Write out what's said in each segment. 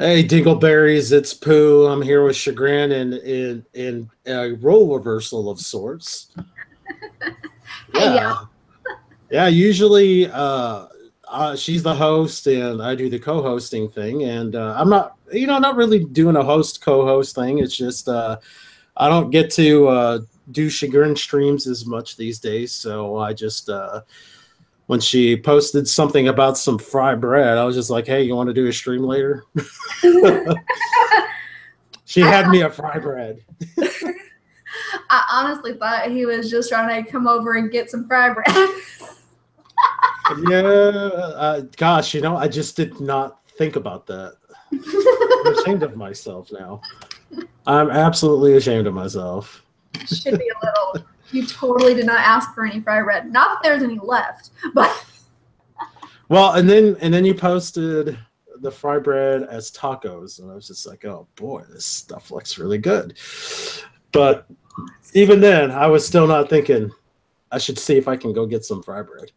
Hey, Dingleberries, it's Pooh. I'm here with Shagrin and in a role reversal of sorts. Hey, Yeah, yeah. Usually, she's the host and I do the co-hosting thing. And I'm not, not really doing a host co-host thing. It's just I don't get to do Chagrin streams as much these days. So I just when she posted something about some fried bread, I was just like, "Hey, you want to do a stream later?" y'all. She I, had me a fry bread. I honestly thought he was just trying to come over and get some fry bread. Yeah, gosh, I just did not think about that. I'm ashamed of myself now. I'm absolutely ashamed of myself. Should be a little. You totally did not ask for any fry bread. Not that there's any left, but Well, and then you posted the fry bread as tacos, and I was just like, oh boy, this stuff looks really good. But even then, I was still not thinking I should see if I can go get some fry bread.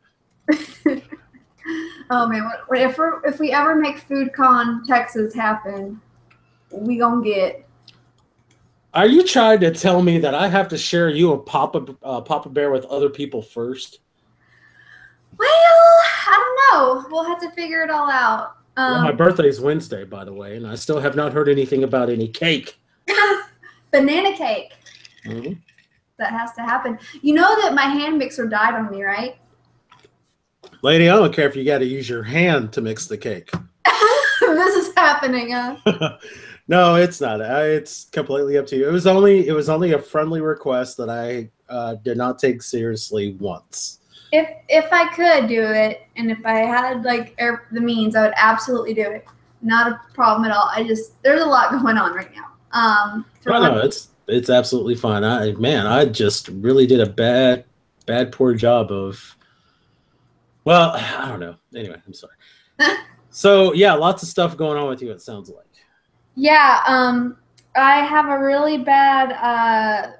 oh man, if we ever make FoodCon Texas happen, we gonna get. Are you trying to tell me that I have to share you a Papa Bear with other people first? Well, I don't know. We'll have to figure it all out. Yeah, my birthday is Wednesday, by the way, and I still have not heard anything about any cake. Banana cake. Mm-hmm. That has to happen. You know that my hand mixer died on me, right? Lady, I don't care if you got to use your hand to mix the cake. This is happening, huh? No, it's not. It's completely up to you. It was only a friendly request that I did not take seriously once. If I could do it, and if I had like the means, I would absolutely do it. Not a problem at all. There's a lot going on right now. No, it's absolutely fine. I just really did a bad, poor job of. Well, I don't know. Anyway, I'm sorry. So yeah, lots of stuff going on with you. It sounds like. Yeah. I have a really bad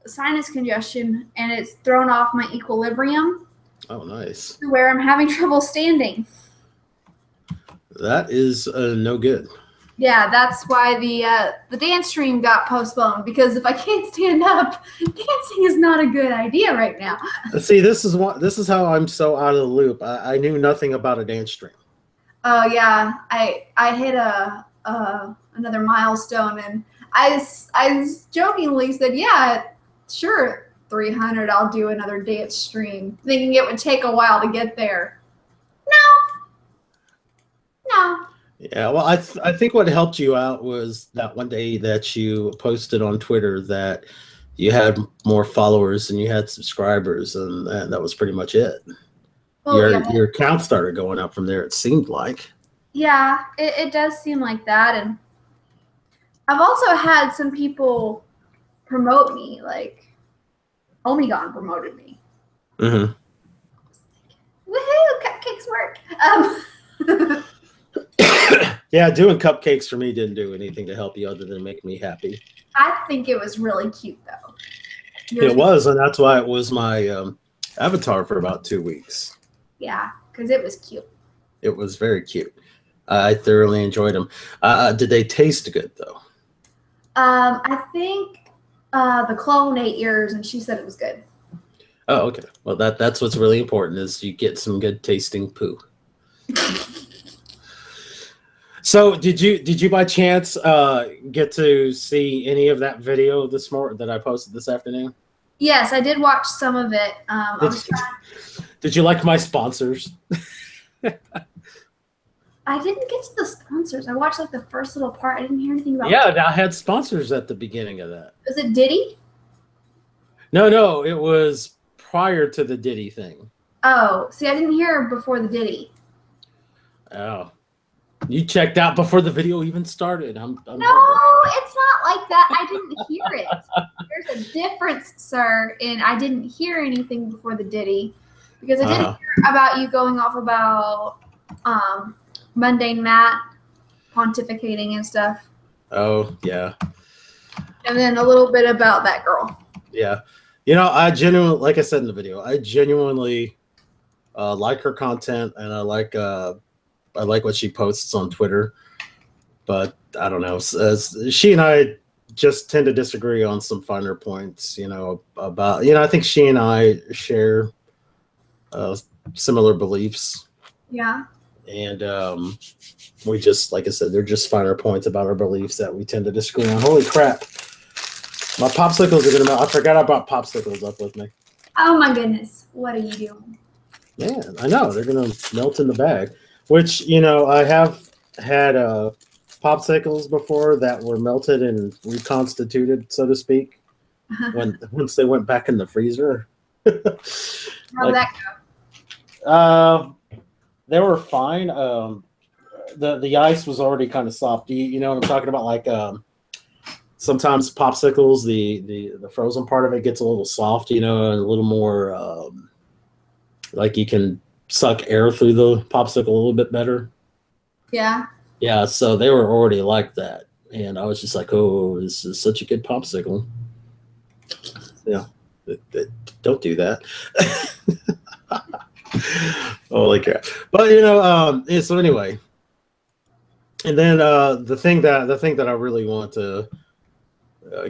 sinus congestion, and it's thrown off my equilibrium. Oh, nice. Where I'm having trouble standing. That is no good. Yeah, that's why the dance stream got postponed, because if I can't stand up, dancing is not a good idea right now. See, this is how I'm so out of the loop. I knew nothing about a dance stream. Oh yeah, I hit another milestone, and I jokingly said, yeah, sure, 300, I'll do another dance stream, thinking it would take a while to get there. No. Yeah, well, I think what helped you out was that one day that you posted on Twitter that you had more followers than you had subscribers, and that was pretty much it. Well, your account started going up from there, it seemed like. Yeah, it does seem like that, and I've also had some people promote me, like Omegon promoted me. Mm-hmm. Woohoo! Cupcakes work. Yeah, doing cupcakes for me didn't do anything to help you other than make me happy. I think it was really cute, though. It was, and that's why it was my avatar for about 2 weeks. Yeah, because it was cute. It was very cute. I thoroughly enjoyed them. Did they taste good, though? I think the clone ate yours, and she said it was good. Oh, okay. Well, that's what's really important is you get some good tasting poo. So did you by chance get to see any of that video this morning that I posted this afternoon? Yes, I did watch some of it. Did you like my sponsors? I didn't get to the sponsors. I watched like the first little part. I didn't hear anything about. Yeah, I had sponsors at the beginning of that. Was it Diddy? No, it was prior to the Diddy thing. Oh, see, I didn't hear before the Diddy. Oh. You checked out before the video even started. No, it's not like that. I didn't hear it. There's a difference, sir, and I didn't hear anything before the Diddy because I didn't hear about you going off about Mundane Matt pontificating and stuff. Oh, yeah. And then a little bit about that girl. Yeah. I genuinely, like I said in the video, I genuinely like her content, and I like what she posts on Twitter. but I don't know. She and I just tend to disagree on some finer points, about, I think she and I share similar beliefs. Yeah. And we just, like I said, they're just finer points about our beliefs that we tend to disagree on. Holy crap. My popsicles are going to melt. I forgot I brought popsicles up with me. Oh my goodness. What are you doing? Man, I know. They're going to melt in the bag, which, I have had popsicles before that were melted and reconstituted, so to speak, once they went back in the freezer. How'd that go? They were fine. The ice was already kind of soft. You know what I'm talking about? Like sometimes popsicles, the frozen part of it gets a little soft, and a little more like you can suck air through the popsicle a little bit better. Yeah. Yeah, so they were already like that. And I was just like, oh, this is such a good popsicle. Yeah, don't do that. Holy crap. But, so anyway. And then the thing that I really want to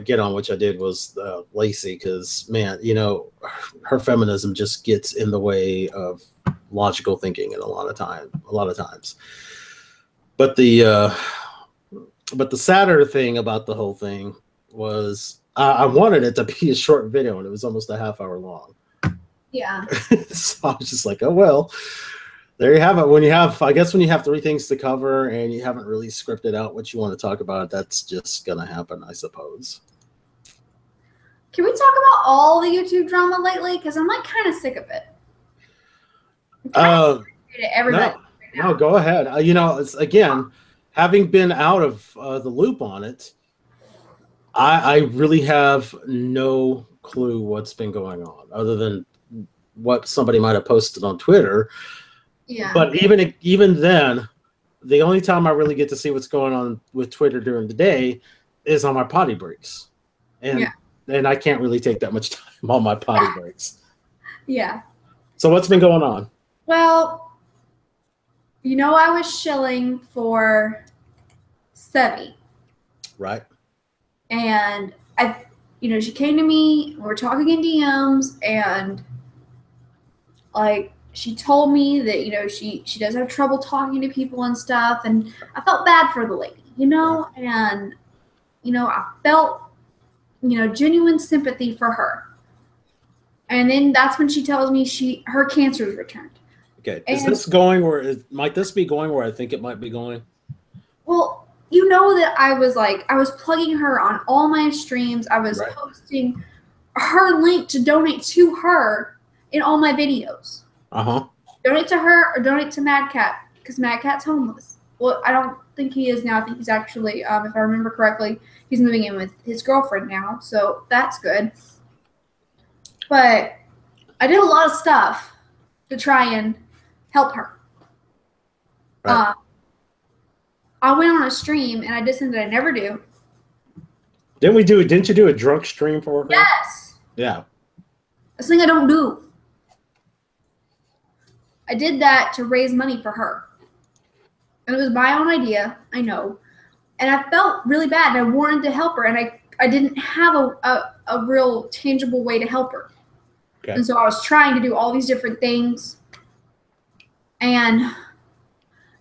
get on, which I did, was Lacey, because, man, her feminism just gets in the way of logical thinking a lot of times. But the sadder thing about the whole thing was I wanted it to be a short video, and it was almost a half hour long. Yeah. So I was just like, oh well. There you have it. When you have 3 things to cover and you haven't really scripted out what you want to talk about, that's just going to happen, I suppose. Can we talk about all the YouTube drama lately? Because I'm like kind of sick of it. Everybody. No, go ahead. It's, again, having been out of the loop on it, I really have no clue what's been going on other than what somebody might have posted on Twitter. Yeah. But even then, the only time I really get to see what's going on with Twitter during the day is on my potty breaks. And I can't really take that much time on my potty breaks. Yeah. So what's been going on? Well, I was shilling for Sevi. Right. And she came to me, we were talking in DMs, and like she told me that, she does have trouble talking to people and stuff. And I felt bad for the lady, and, I felt, genuine sympathy for her. And then that's when she tells me her cancer's returned. Okay. Might this be going where I think it might be going? Well, that I was plugging her on all my streams. I was posting her link to donate to her in all my videos. Uh-huh. Donate to her or donate to Mad Cat, because Mad Cat's homeless. Well, I don't think he is now. I think he's actually, if I remember correctly, he's moving in with his girlfriend now. So that's good. But I did a lot of stuff to try and help her. Right. I went on a stream and I did something that I never do. Didn't you do a drunk stream for her? Yes. Yeah. That's something I don't do. I did that to raise money for her. And it was my own idea, I know. And I felt really bad, and I wanted to help her, and I didn't have a real tangible way to help her. Okay. And so I was trying to do all these different things. And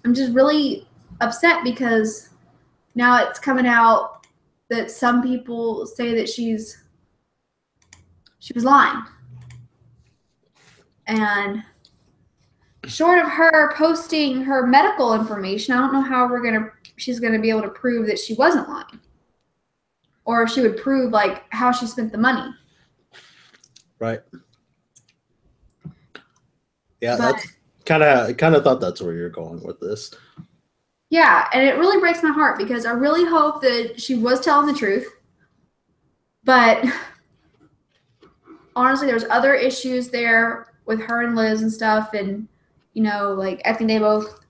I'm just really upset because now it's coming out that some people say that she was lying. And short of her posting her medical information, I don't know how she's gonna be able to prove that she wasn't lying, or if she would prove how she spent the money. Right. Yeah, that's kind of thought that's where you're going with this. Yeah, and it really breaks my heart because I really hope that she was telling the truth. But honestly, there's other issues there with her and Liz and stuff, and I think they both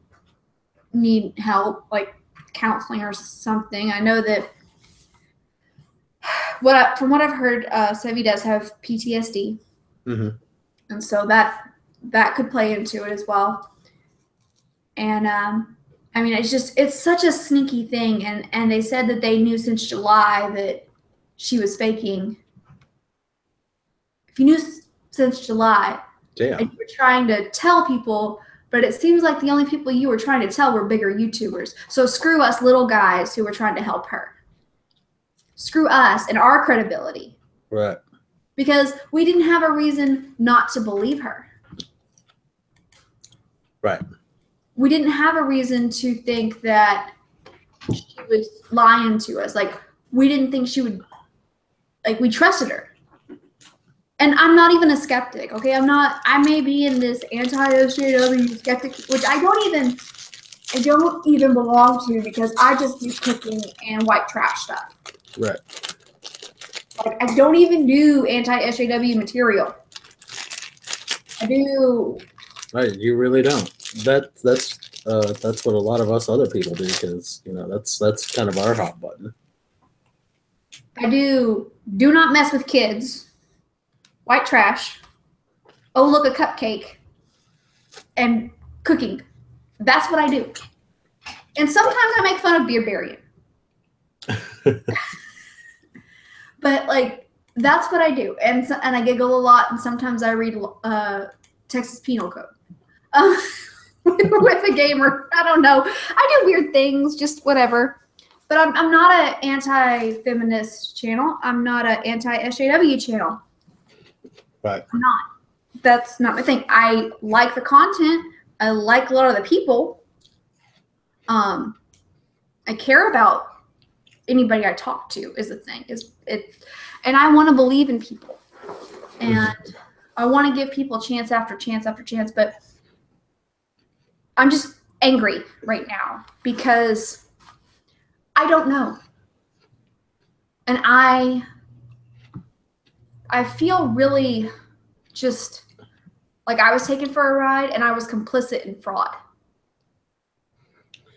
need help, like counseling or something. I know that from what I've heard, Sevi does have PTSD, and so that could play into it as well. And I mean, it's such a sneaky thing. And they said that they knew since July that she was faking. If you knew since July, Damn. and you were trying to tell people, but it seems like the only people you were trying to tell were bigger YouTubers. So screw us little guys who were trying to help her. Screw us and our credibility. Right. Because we didn't have a reason not to believe her. Right. We didn't have a reason to think that she was lying to us. Like, we didn't think she would, like, we trusted her. And I'm not even a skeptic, okay? I may be in this anti-SJW skeptic, which I don't even belong to, because I just do cooking and white trash stuff. Right. Like, I don't even do anti-SJW material. I do. Right, you really don't. That's what a lot of us other people do, because that's kind of our hot button. I do not mess with kids. White trash. Oh, look, a cupcake. And cooking. That's what I do. And sometimes I make fun of beer burying. But, like, that's what I do. And I giggle a lot, and sometimes I read Texas Penal Code. With a gamer. I don't know. I do weird things, just whatever. But I'm not an anti-feminist channel. I'm not an anti-SJW channel. Right. I'm not. That's not my thing. I like the content. I like a lot of the people. I care about anybody I talk to is the thing. And I want to believe in people. And I want to give people chance after chance after chance, but I'm just angry right now because I don't know. And I feel really just like I was taken for a ride and I was complicit in fraud.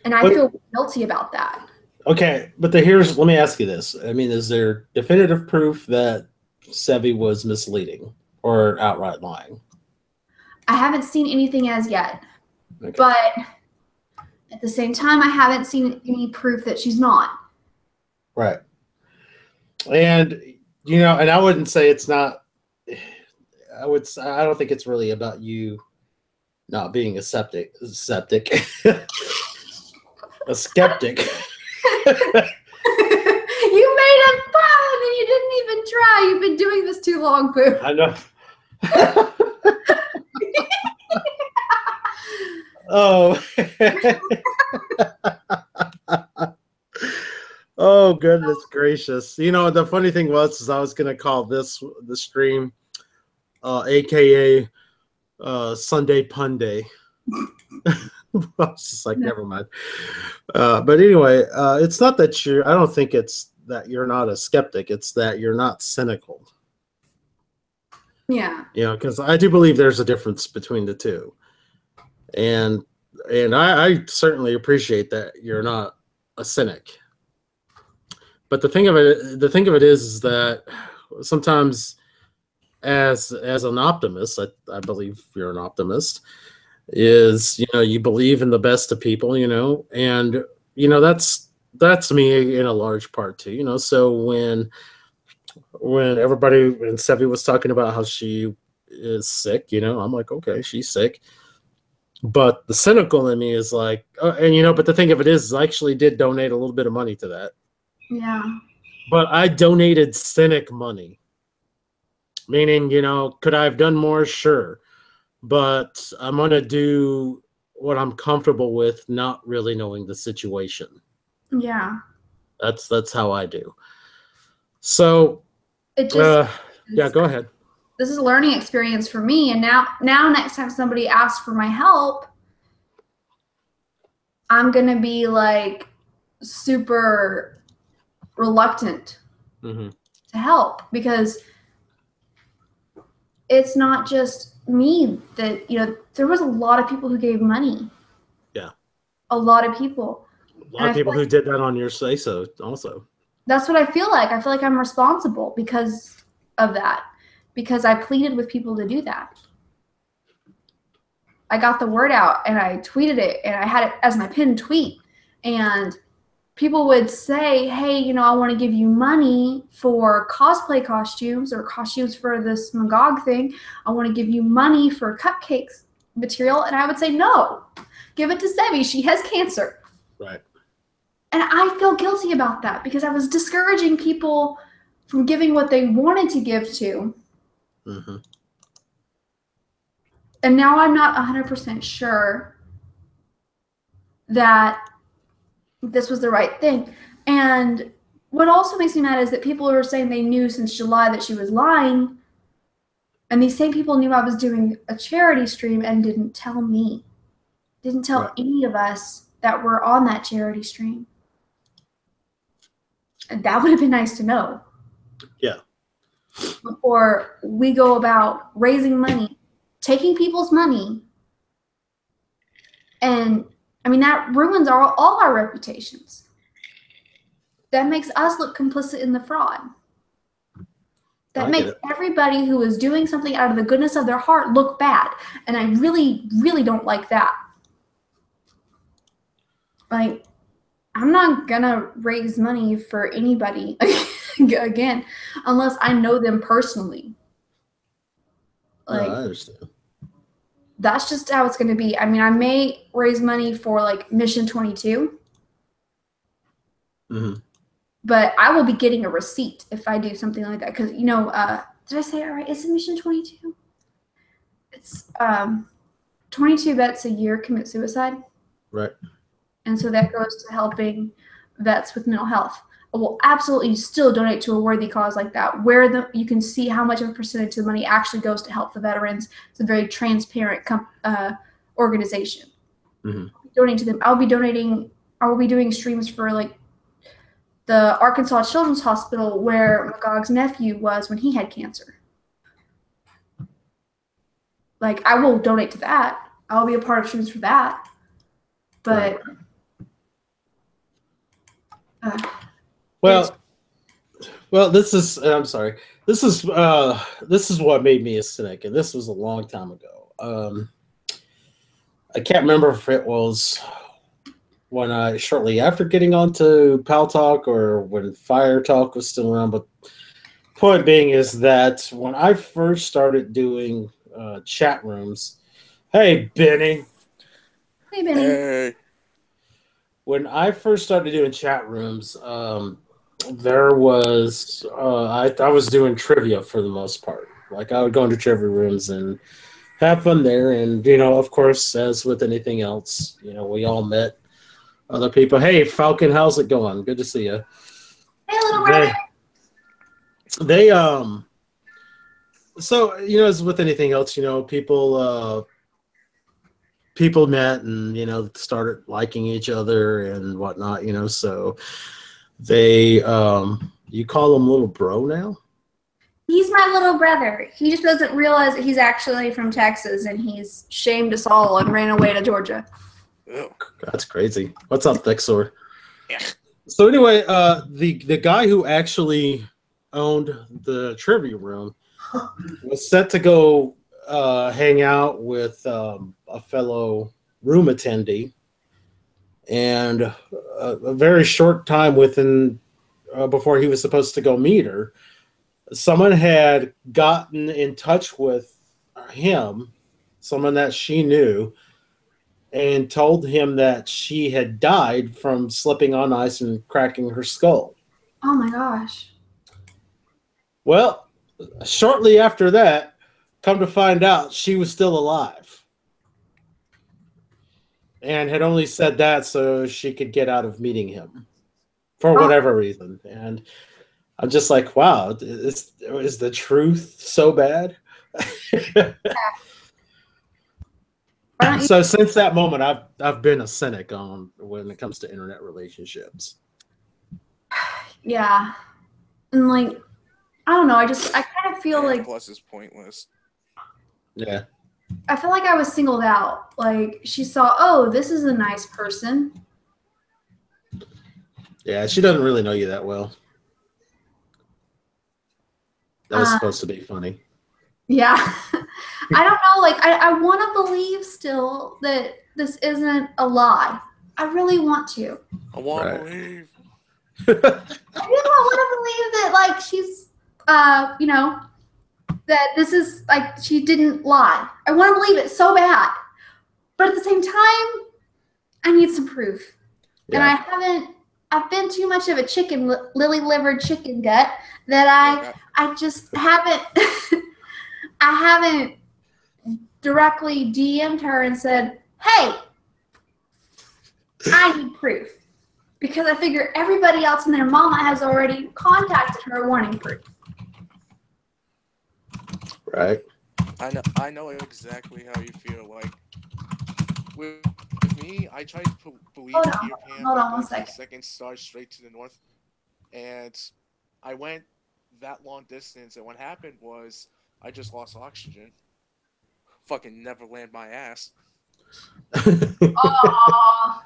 And I feel guilty about that. Okay, but let me ask you this. I mean, is there definitive proof that Sevi was misleading or outright lying? I haven't seen anything as yet. Okay. But at the same time, I haven't seen any proof that she's not. Right. And, and I wouldn't say it's not, I don't think it's really about you not being a skeptic. A skeptic. You made it fun and you didn't even try. You've been doing this too long, Boo. I know. Oh. Oh, goodness gracious. The funny thing was I was going to call the stream aka Sunday Pun Day. I was just like, never mind. But anyway, it's not that I don't think it's that you're not a skeptic. It's that you're not cynical. Yeah. Because I do believe there's a difference between the two. And I certainly appreciate that you're not a cynic. But the thing of it is that sometimes as an optimist, I believe you're an optimist, is you believe in the best of people, and that's me in a large part too, so when Sevi was talking about how she is sick, I'm like, okay, she's sick. But the cynical in me is like, but the thing of it is I actually did donate a little bit of money to that. Yeah. But I donated cynic money. Meaning, could I have done more? Sure. But I'm going to do what I'm comfortable with, not really knowing the situation. Yeah. That's how I do. So, it just yeah, go ahead. This is a learning experience for me. And now next time somebody asks for my help, I'm going to be like super reluctant to help, because it's not just me that, there was a lot of people who gave money. Yeah. A lot of people. A lot of people who did that on your say-so also. That's what I feel like. I feel like I'm responsible because of that. Because I pleaded with people to do that. I got the word out and I tweeted it and I had it as my pinned tweet. And people would say, hey, you know, I want to give you money for cosplay costumes or costumes for this Magog thing. I want to give you money for cupcakes material. And I would say, no, give it to Sebi. She has cancer. Right. And I feel guilty about that because I was discouraging people from giving what they wanted to give to. Mm-hmm. And now I'm not 100% sure that this was the right thing. And what also makes me mad is that people are saying they knew since July that she was lying. And these same people knew I was doing a charity stream and didn't tell me. Didn't tell any of us that were on that charity stream. And that would have been nice to know. Yeah. Before we go about raising money, taking people's money, and I mean that ruins all our reputations. That makes us look complicit in the fraud. That makes everybody who is doing something out of the goodness of their heart look bad. And I really, really don't like that. Like, I'm not gonna raise money for anybody again, unless I know them personally. Like, I understand. That's just how it's gonna be. I mean, I may raise money for like Mission 22. Mm-hmm. But I will be getting a receipt if I do something like that. Because, you know, did I say it right? Is it Mission 22? It's 22 vets a year commit suicide. Right. And so that goes to helping vets with mental health. I will absolutely still donate to a worthy cause like that, where you can see how much of a percentage of the money actually goes to help the veterans. It's a very transparent organization. Mm-hmm. Donating to them. I will be doing streams for like the Arkansas Children's Hospital where Magog's nephew was when he had cancer. Like, I will donate to that. I'll be a part of streams for that. But well, this is. I'm sorry. This is what made me a cynic, and this was a long time ago. I can't remember if it was when I shortly after getting onto Pal Talk or when Fire Talk was still around. But point being is that when I first started doing chat rooms, hey Benny. Hey Benny. Hey. When I first started doing chat rooms, there was I was doing trivia for the most part. Like I would go into trivia rooms and have fun there, and you know, of course, as with anything else, you know, we all met other people. Hey, Falcon, how's it going? Good to see you. Hey, little brother. They so you know, as with anything else, you know, people met and you know started liking each other and whatnot, you know. So they you call him little bro now? He's my little brother. He just doesn't realize that he's actually from Texas and he's shamed us all and ran away to Georgia. Oh. That's crazy. What's up, Thixor? Yeah. So anyway, the guy who actually owned the trivia room was set to go hang out with a fellow room attendee, and a very short time before he was supposed to go meet her, someone had gotten in touch with him, someone that she knew, and told him that she had died from slipping on ice and cracking her skull. Oh my gosh. Well, shortly after that, come to find out she was still alive. And had only said that so she could get out of meeting him for whatever reason. And I'm just like, wow, is the truth so bad? So since that moment, I've been a cynic on when it comes to internet relationships. Yeah. And like, I don't know, I kind of feel like Plus is pointless. Yeah. I feel like I was singled out. Like she saw, oh, this is a nice person. Yeah, she doesn't really know you that well. That was supposed to be funny. Yeah. I don't know. Like, I want to believe still that this isn't a lie. I really want to. I want to believe. I want to believe that, like, she's, you know, that this is, like, she didn't lie. I want to believe it so bad. But at the same time, I need some proof. Yeah. And I've been too much of a lily-livered chicken gut that I just haven't, I haven't directly DM'd her and said, hey, I need proof. Because I figure everybody else and their mama has already contacted her wanting proof. Right. I know exactly how you feel. Like, with me, I tried to believe Peter Pan. Hold on 1 second. Second star straight to the north. And I went that long distance, and what happened was I just lost oxygen. Fucking Neverland my ass. Aww.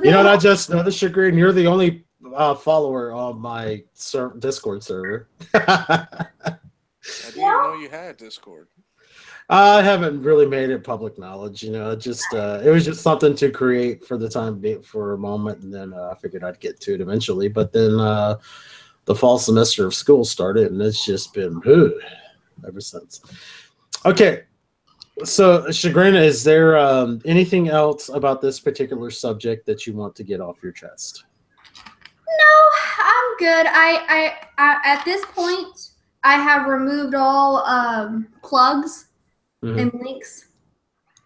Not just another Shagrin. You're the only follower on my Discord server. I didn't even know you had Discord. I haven't really made it public knowledge. It was just something to create for the time being for a moment, and then I figured I'd get to it eventually. But then the fall semester of school started, and it's just been ever since. Okay, so Shagrin, is there anything else about this particular subject that you want to get off your chest? No, I'm good. I at this point, I have removed all plugs and links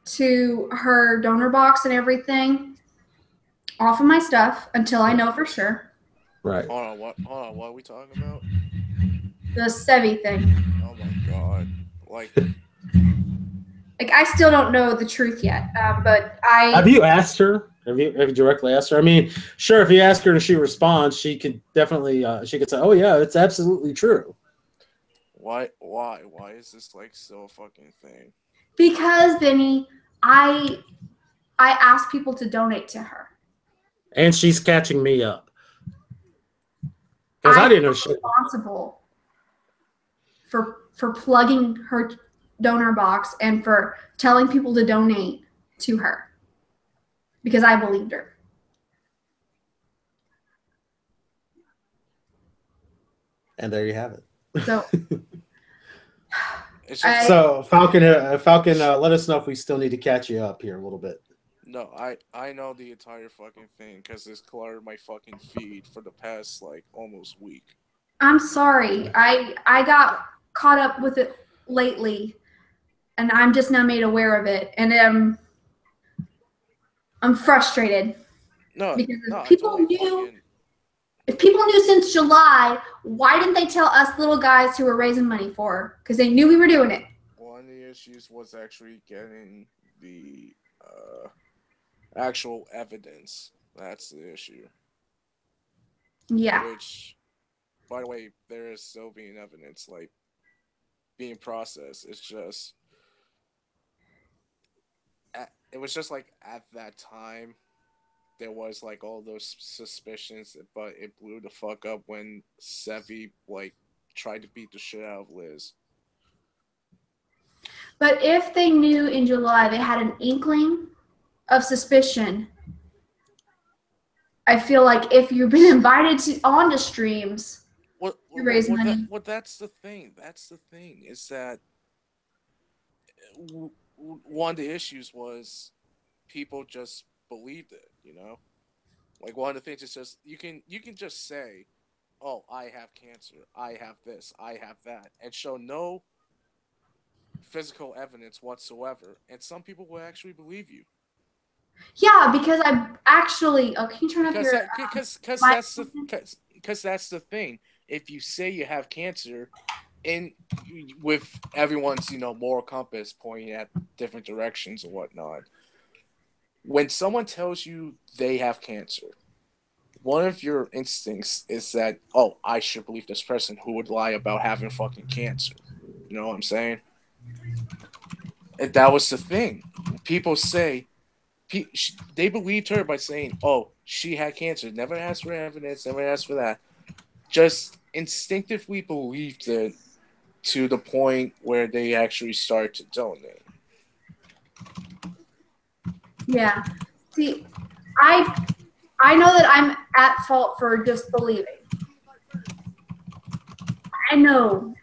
to her donor box and everything off of my stuff until I know for sure. Right. Hold on, what are we talking about? The Sevi thing. Oh my god. Like, I still don't know the truth yet, but I... Have you asked her? Have you directly asked her? I mean, sure, if you ask her and she responds, she could definitely, she could say, oh yeah, it's absolutely true. Why is this, like, so a fucking thing? Because, Benny, I asked people to donate to her. And she's catching me up. Because I didn't know she was responsible for plugging her donor box and for telling people to donate to her. Because I believed her. And there you have it. So... So Falcon, let us know if we still need to catch you up here a little bit. No, I know the entire fucking thing because it's cluttered my fucking feed for the past, like, almost week. I'm sorry. I got caught up with it lately, and I'm just now made aware of it, and I'm frustrated. Because if people knew since July, why didn't they tell us little guys who were raising money for her? Because they knew we were doing it. One of the issues was actually getting the actual evidence. That's the issue. Yeah. Which, by the way, there is still being evidence, like, being processed. It's just... It was just, like, at that time... There was, like, all those suspicions, but it blew the fuck up when Sevi, like, tried to beat the shit out of Liz. But if they knew in July, they had an inkling of suspicion. I feel like if you've been invited onto streams, you raise money. That's the thing. That's the thing, is that one of the issues was people just believed it, Like, one of the things is just you can just say, oh, I have cancer, I have this, I have that, and show no physical evidence whatsoever, and some people will actually believe you. Yeah, because I actually... Oh, can you turn up your... Because that's the thing. If you say you have cancer, with everyone's, moral compass pointing at different directions and whatnot, when someone tells you they have cancer, one of your instincts is that, oh, I should believe this person who would lie about having fucking cancer. You know what I'm saying? And that was the thing. People say, they believed her by saying, oh, she had cancer. Never asked for evidence, never asked for that. Just instinctively believed it to the point where they actually start to donate. Yeah. See, I know that I'm at fault for just believing. I know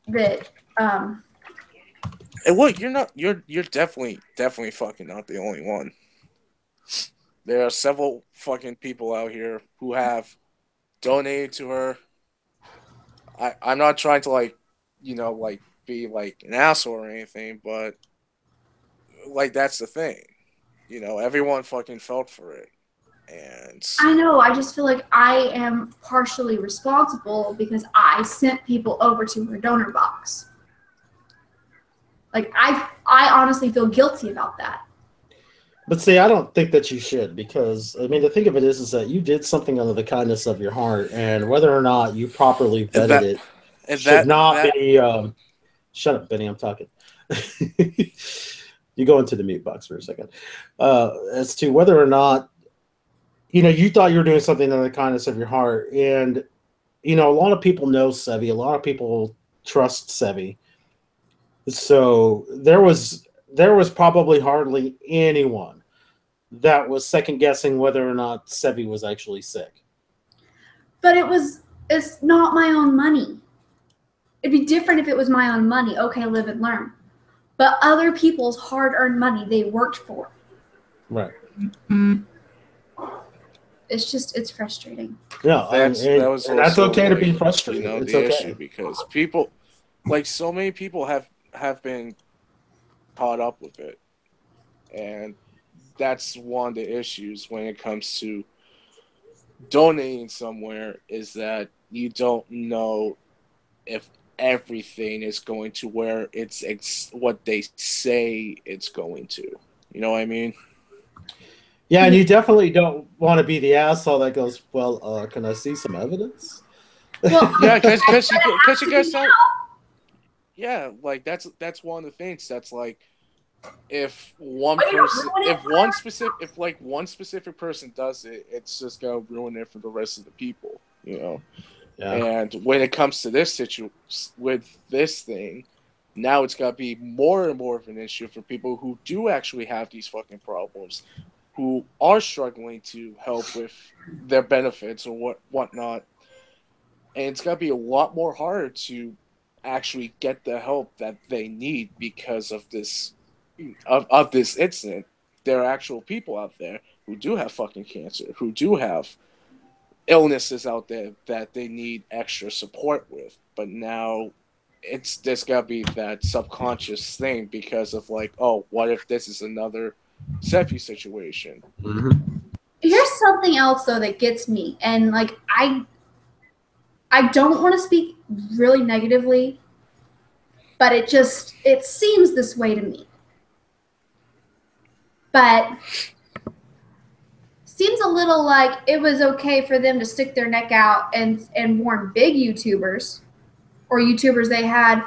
that And look, you're definitely fucking not the only one. There are several fucking people out here who have donated to her. I'm not trying to like, like be like an asshole or anything, but like that's the thing. Everyone fucking felt for it. And I know, I just feel like I am partially responsible because I sent people over to her donor box. Like I honestly feel guilty about that. But see, I don't think that you should, because I mean, the thing of it is that you did something out of the kindness of your heart, and whether or not you properly vetted it should not be. Shut up, Benny. I'm talking. You go into the mute box for a second. As to whether or not you thought you were doing something out of the kindness of your heart, and a lot of people know Sevi. A lot of people trust Sevi. So there was probably hardly anyone that was second guessing whether or not Sevi was actually sick. But it's not my own money. It'd be different if it was my own money. Okay, live and learn. But other people's hard-earned money they worked for. Right. It's frustrating. Yeah, that's okay to be frustrated. It's the okay. issue because people, like so many people, have been caught up with it, and that's one of the issues when it comes to donating somewhere is that you don't know if everything is going to where it's what they say it's going to. You know what I mean? Yeah, and you definitely don't want to be the asshole that goes, well, can I see some evidence? Well, yeah, because you guys sound. Yeah, like that's one of the things that's like if one specific person does it, it's just gonna ruin it for the rest of the people, Yeah. And when it comes to this with this thing, now it's got to be more and more of an issue for people who do actually have these fucking problems, who are struggling to help with their benefits or whatnot. And it's got to be a lot more harder to actually get the help that they need because of this incident. There are actual people out there who do have fucking cancer, who do have illnesses out there that they need extra support with, but now there's gotta be that subconscious thing because of like, oh, what if this is another Sephi situation? Mm-hmm. Here's something else though that gets me, and like I don't want to speak really negatively, but it seems this way to me. But seems a little like it was okay for them to stick their neck out and warn big YouTubers or YouTubers they had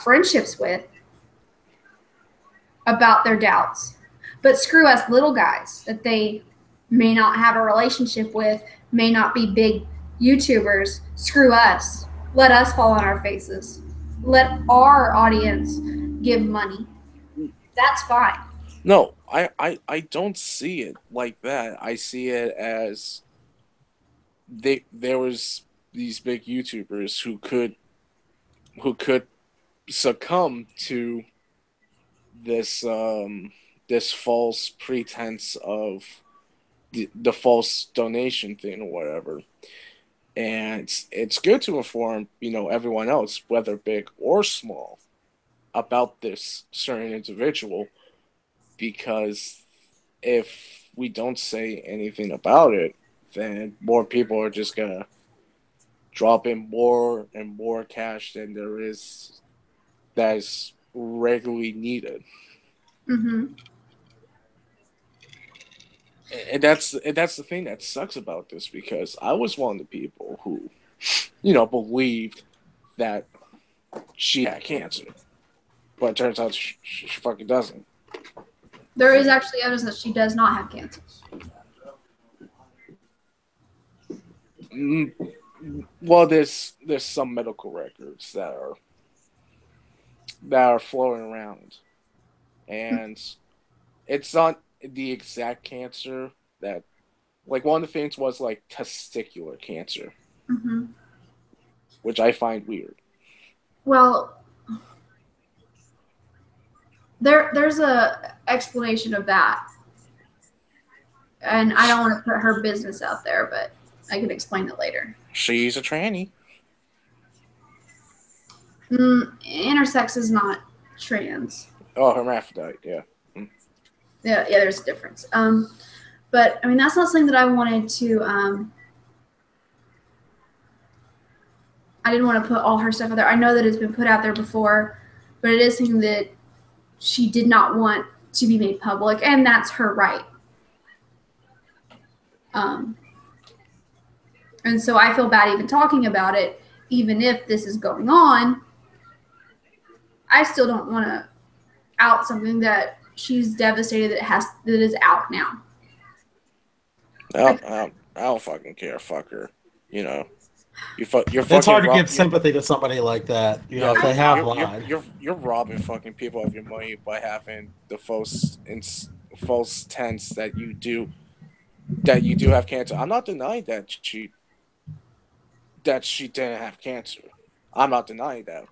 friendships with about their doubts. But screw us little guys that they may not have a relationship with, may not be big YouTubers. Screw us. Let us fall on our faces. Let our audience give money. That's fine. No, I don't see it like that. I see it as there was these big YouTubers who could succumb to this this false pretense of the false donation thing or whatever. And it's good to inform, everyone else, whether big or small, about this certain individual, because if we don't say anything about it, then more people are just gonna drop in more and more cash than there is that is regularly needed. Mm-hmm. And that's the thing that sucks about this, because I was one of the people who, believed that she had cancer, but it turns out she fucking doesn't. There is actually evidence that she does not have cancer. Well, there's some medical records that are floating around, and it's not the exact cancer that, like, one of the things was like testicular cancer, Mm-hmm. which I find weird. Well, there's a explanation of that, and I don't want to put her business out there, but I can explain it later. She's a tranny. Intersex is not trans. Oh, hermaphrodite. Yeah. Yeah, there's a difference. But I mean, that's not something that I wanted to. I didn't want to put all her stuff out there. I know that it's been put out there before, but it is something that she did not want to be made public, and that's her right. And so I feel bad even talking about it, even if this is going on. I still don't want to out something that she's devastated that is out now. I don't fucking care. Fuck her. You know. You're it's hard to give sympathy to somebody like that. You know, if they have lied. You're robbing fucking people of your money by having the false tense that you do have cancer. I'm not denying that she didn't have cancer. I'm not denying that.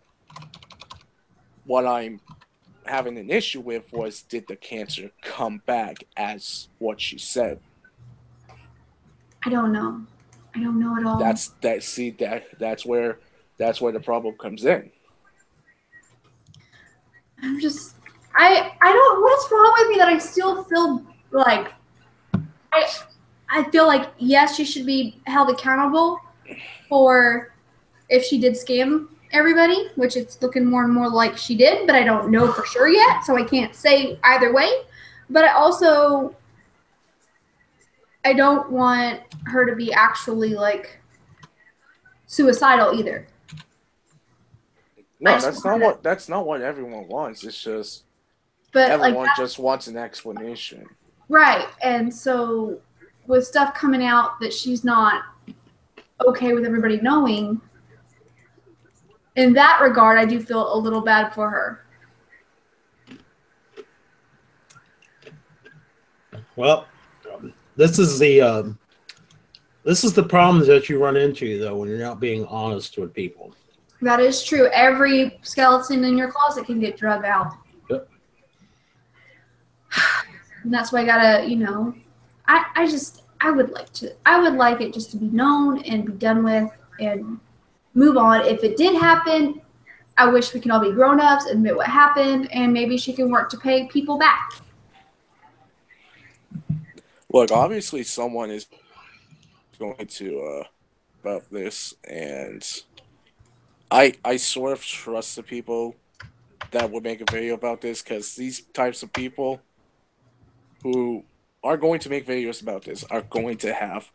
What I'm having an issue with was, did the cancer come back as what she said? I don't know. I don't know at all. That's where the problem comes in. I'm just I don't what's wrong with me that I still feel like I feel like yes, she should be held accountable for if she did scam everybody, which it's looking more and more like she did, but I don't know for sure yet, so I can't say either way. But I don't want her to be actually like suicidal either. No, that's not what everyone wants. It's just everyone just wants an explanation. Right. And so with stuff coming out that she's not okay with everybody knowing, in that regard, I do feel a little bad for her. Well, this is the problem that you run into, though, when you're not being honest with people. That is true. Every skeleton in your closet can get drug out. Yep. And that's why I gotta, I would like it just to be known and be done with and move on. If it did happen, I wish we could all be grown-ups, admit what happened, and maybe she can work to pay people back. Look, obviously someone is going to about this, and I sort of trust the people that would make a video about this, because these types of people who are going to make videos about this are going to have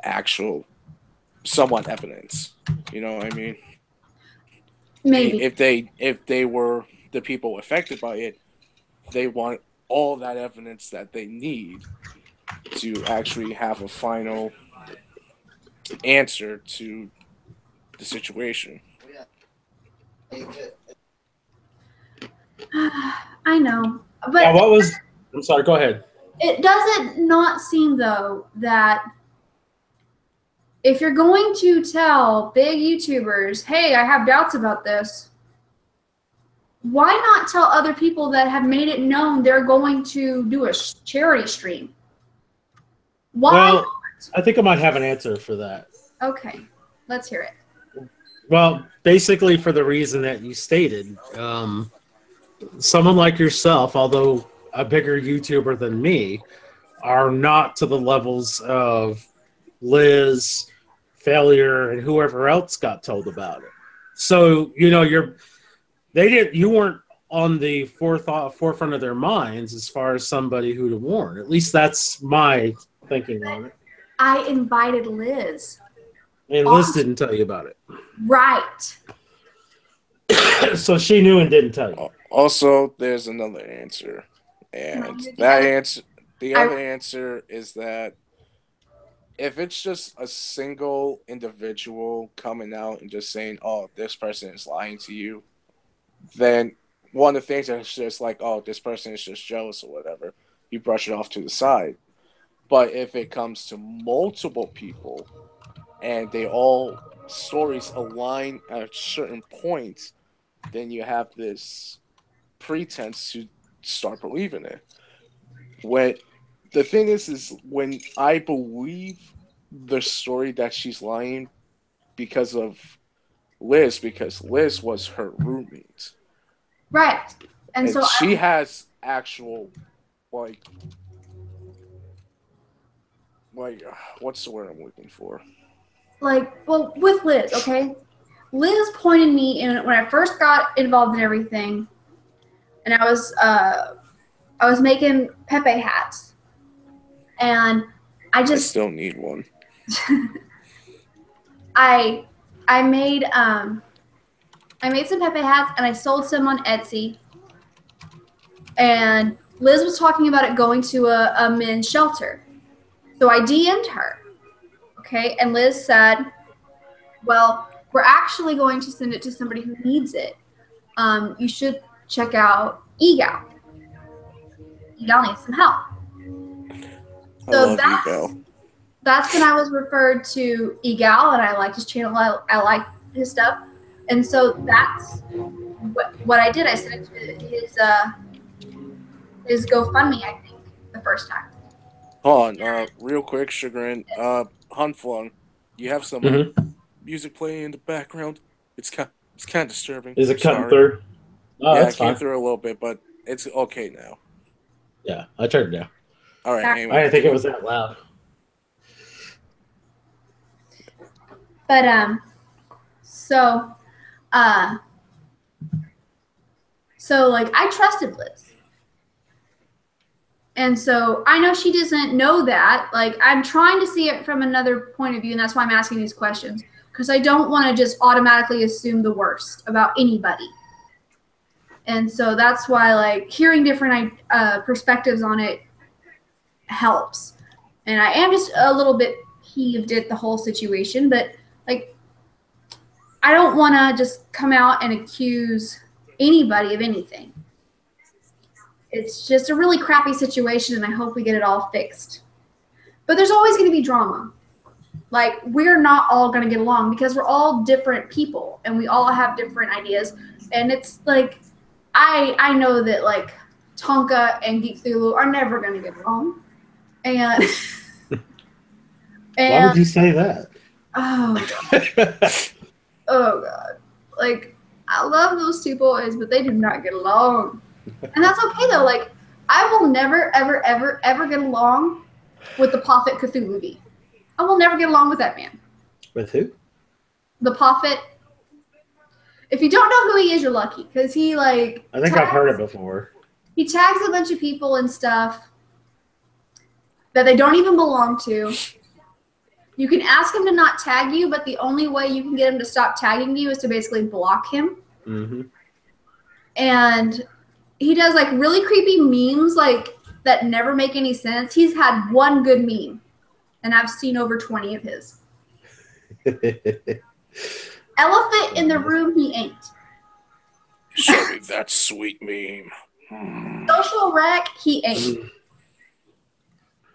actual somewhat evidence. You know what I mean? Maybe. If they were the people affected by it, they want all that evidence that they need to actually have a final answer to the situation. I know, but I'm sorry. Go ahead. It doesn't not seem though that if you're going to tell big YouTubers, "Hey, I have doubts about this," why not tell other people that have made it known they're going to do a charity stream? Why not? I think I might have an answer for that. Okay, let's hear it. Well, basically for the reason that you stated, someone like yourself, although a bigger YouTuber than me, are not to the levels of Liz, Failure, and whoever else got told about it. So, you weren't on the forefront of their minds as far as somebody who to warn. At least that's my thinking on it. I invited Liz. And Liz didn't tell you about it. Right. So she knew and didn't tell you. Also, there's another answer. And the other answer is that if it's just a single individual coming out and just saying, "Oh, this person is lying to you," then one of the things that's just like, "Oh, this person is just jealous or whatever," you brush it off to the side. But if it comes to multiple people and they all stories align at certain points, then you have this pretense to start believing it. When the thing is when I believe the story that she's lying because of Liz, because Liz was her roommate, Right. And and so she has actual like what's the word I'm looking for? well, with Liz, okay? Liz pointed me in when I first got involved in everything, and I was making Pepe hats, and I I just still need one. I I made some Pepe hats and I sold some on Etsy. And Liz was talking about it going to a men's shelter. So I DM'd her. Okay. And Liz said, well, we're actually going to send it to somebody who needs it. You should check out Egal. Egal needs some help. I So love Ego. that's when I was referred to Egal, and I liked his channel. I liked his stuff. And so that's what I did. I sent it to his GoFundMe, I think, the first time. Hold on, real quick, Shagrin. Hunflung, you have some Mhm. music playing in the background. It's kind of disturbing. Is it cutting Sorry. through? Oh, Yeah, that's it came fine. through a little bit, but it's okay now. Yeah, I turned it down. All right. Sorry. Anyway, I didn't think it continue. was that loud. But so like I trusted Liz. And so I know she doesn't know that. Like I'm trying to see it from another point of view, and that's why I'm asking these questions. Because I don't want to just automatically assume the worst about anybody. And so that's why like hearing different perspectives on it helps. And I am just a little bit peeved at the whole situation, but like I don't want to just come out and accuse anybody of anything. It's just a really crappy situation, and I hope we get it all fixed. But there's always going to be drama. Like, we're not all going to get along because we're all different people, and we all have different ideas. And it's like, I know that, like, Tonka and Geek Thulu are never going to get along. And, Why would you say that? Oh, God. Like, I love those two boys, but they do not get along. And that's okay, though. Like, I will never, ever, ever, ever get along with the Prophet Cthulhu. I will never get along with that man. With who? The Prophet. If you don't know who he is, you're lucky. Because he, like... I think I've heard it before. He tags a bunch of people and stuff that they don't even belong to. You can ask him to not tag you, but the only way you can get him to stop tagging you is to basically block him. Mm-hmm. And he does like really creepy memes like that never make any sense. He's had one good meme, and I've seen over 20 of his. Elephant in the room, he ain't. Show me that sweet meme. Social wreck, he ain't.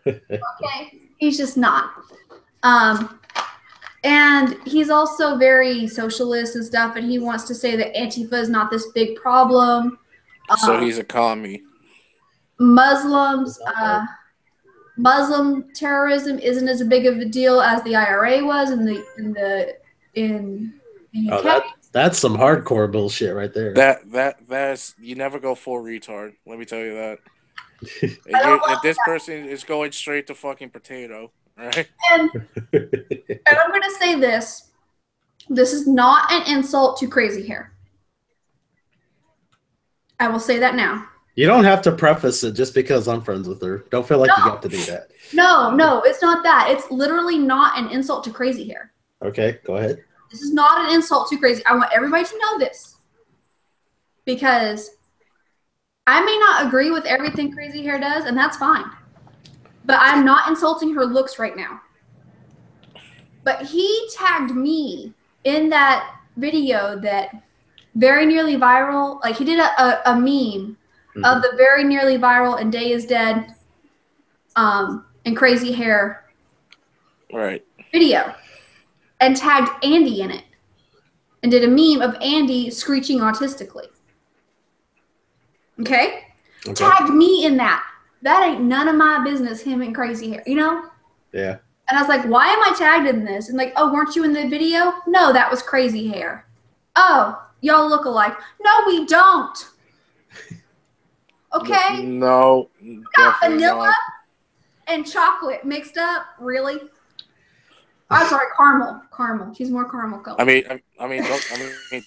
Okay, he's just not. And he's also very socialist and stuff, and he wants to say that Antifa is not this big problem. So he's a commie. Muslim terrorism isn't as big of a deal as the IRA was in the UK. Oh, that's some hardcore bullshit right there. That's you never go full retard. Let me tell you that. If this person is going straight to fucking potato, right? And I'm gonna say this. This is not an insult to crazy hair. I will say that now. You don't have to preface it just because I'm friends with her. Don't feel like you got to do that. No, it's not that. It's literally not an insult to crazy hair. Okay, go ahead. This is not an insult to crazy. I want everybody to know this. Because I may not agree with everything crazy hair does, and that's fine. But I'm not insulting her looks right now. But he tagged me in that video that very nearly viral. Like he did a meme of the very nearly viral and Day is Dead and crazy hair video and tagged Andy in it and did a meme of Andy screeching autistically. Okay? Tagged me in that. That ain't none of my business, him and crazy hair, you know? Yeah. And I was like, why am I tagged in this? And like, oh, weren't you in the video? No, that was crazy hair. Oh, y'all look alike. No, we don't. Okay? No. Got vanilla and chocolate mixed up? Really? I'm sorry, caramel. Caramel. She's more caramel color. I mean,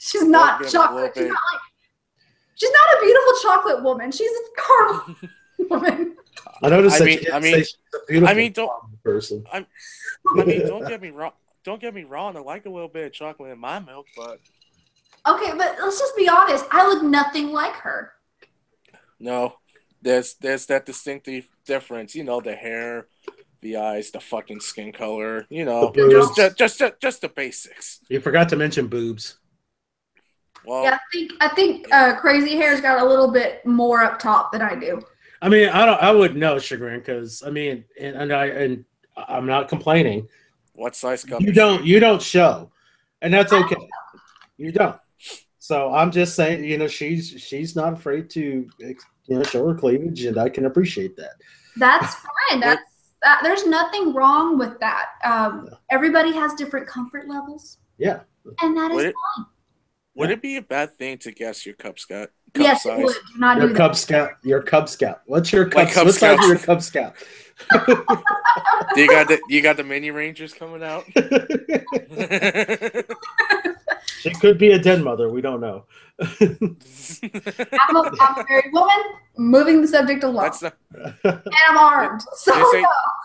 she's not chocolate. She's not a beautiful chocolate woman. She's a caramel woman. I noticed that she's a beautiful person. Don't get me wrong. Don't get me wrong. I like a little bit of chocolate in my milk, but okay, but let's just be honest. I look nothing like her. No, there's that distinctive difference. You know, the hair, the eyes, the fucking skin color. You know, just the basics. You forgot to mention boobs. Well, yeah, I think crazy hair's got a little bit more up top than I do. I mean, I wouldn't know, Shagrin, because I mean, and I'm not complaining. What size cup? You don't show, and that's okay. You don't. So I'm just saying, you know, she's not afraid to, you know, show her cleavage, and I can appreciate that. That's fine. There's nothing wrong with that. Everybody has different comfort levels. Yeah, and that is fine. Would it be a bad thing to guess your Cub Scout? Yes, size? it would. Do not your do Cub that. Scout. Your Cub Scout. What's your Cub? What size is your Cub Scout? You got the mini Rangers coming out. She could be a den mother. We don't know. I'm a married woman. Moving the subject along. And I'm armed. So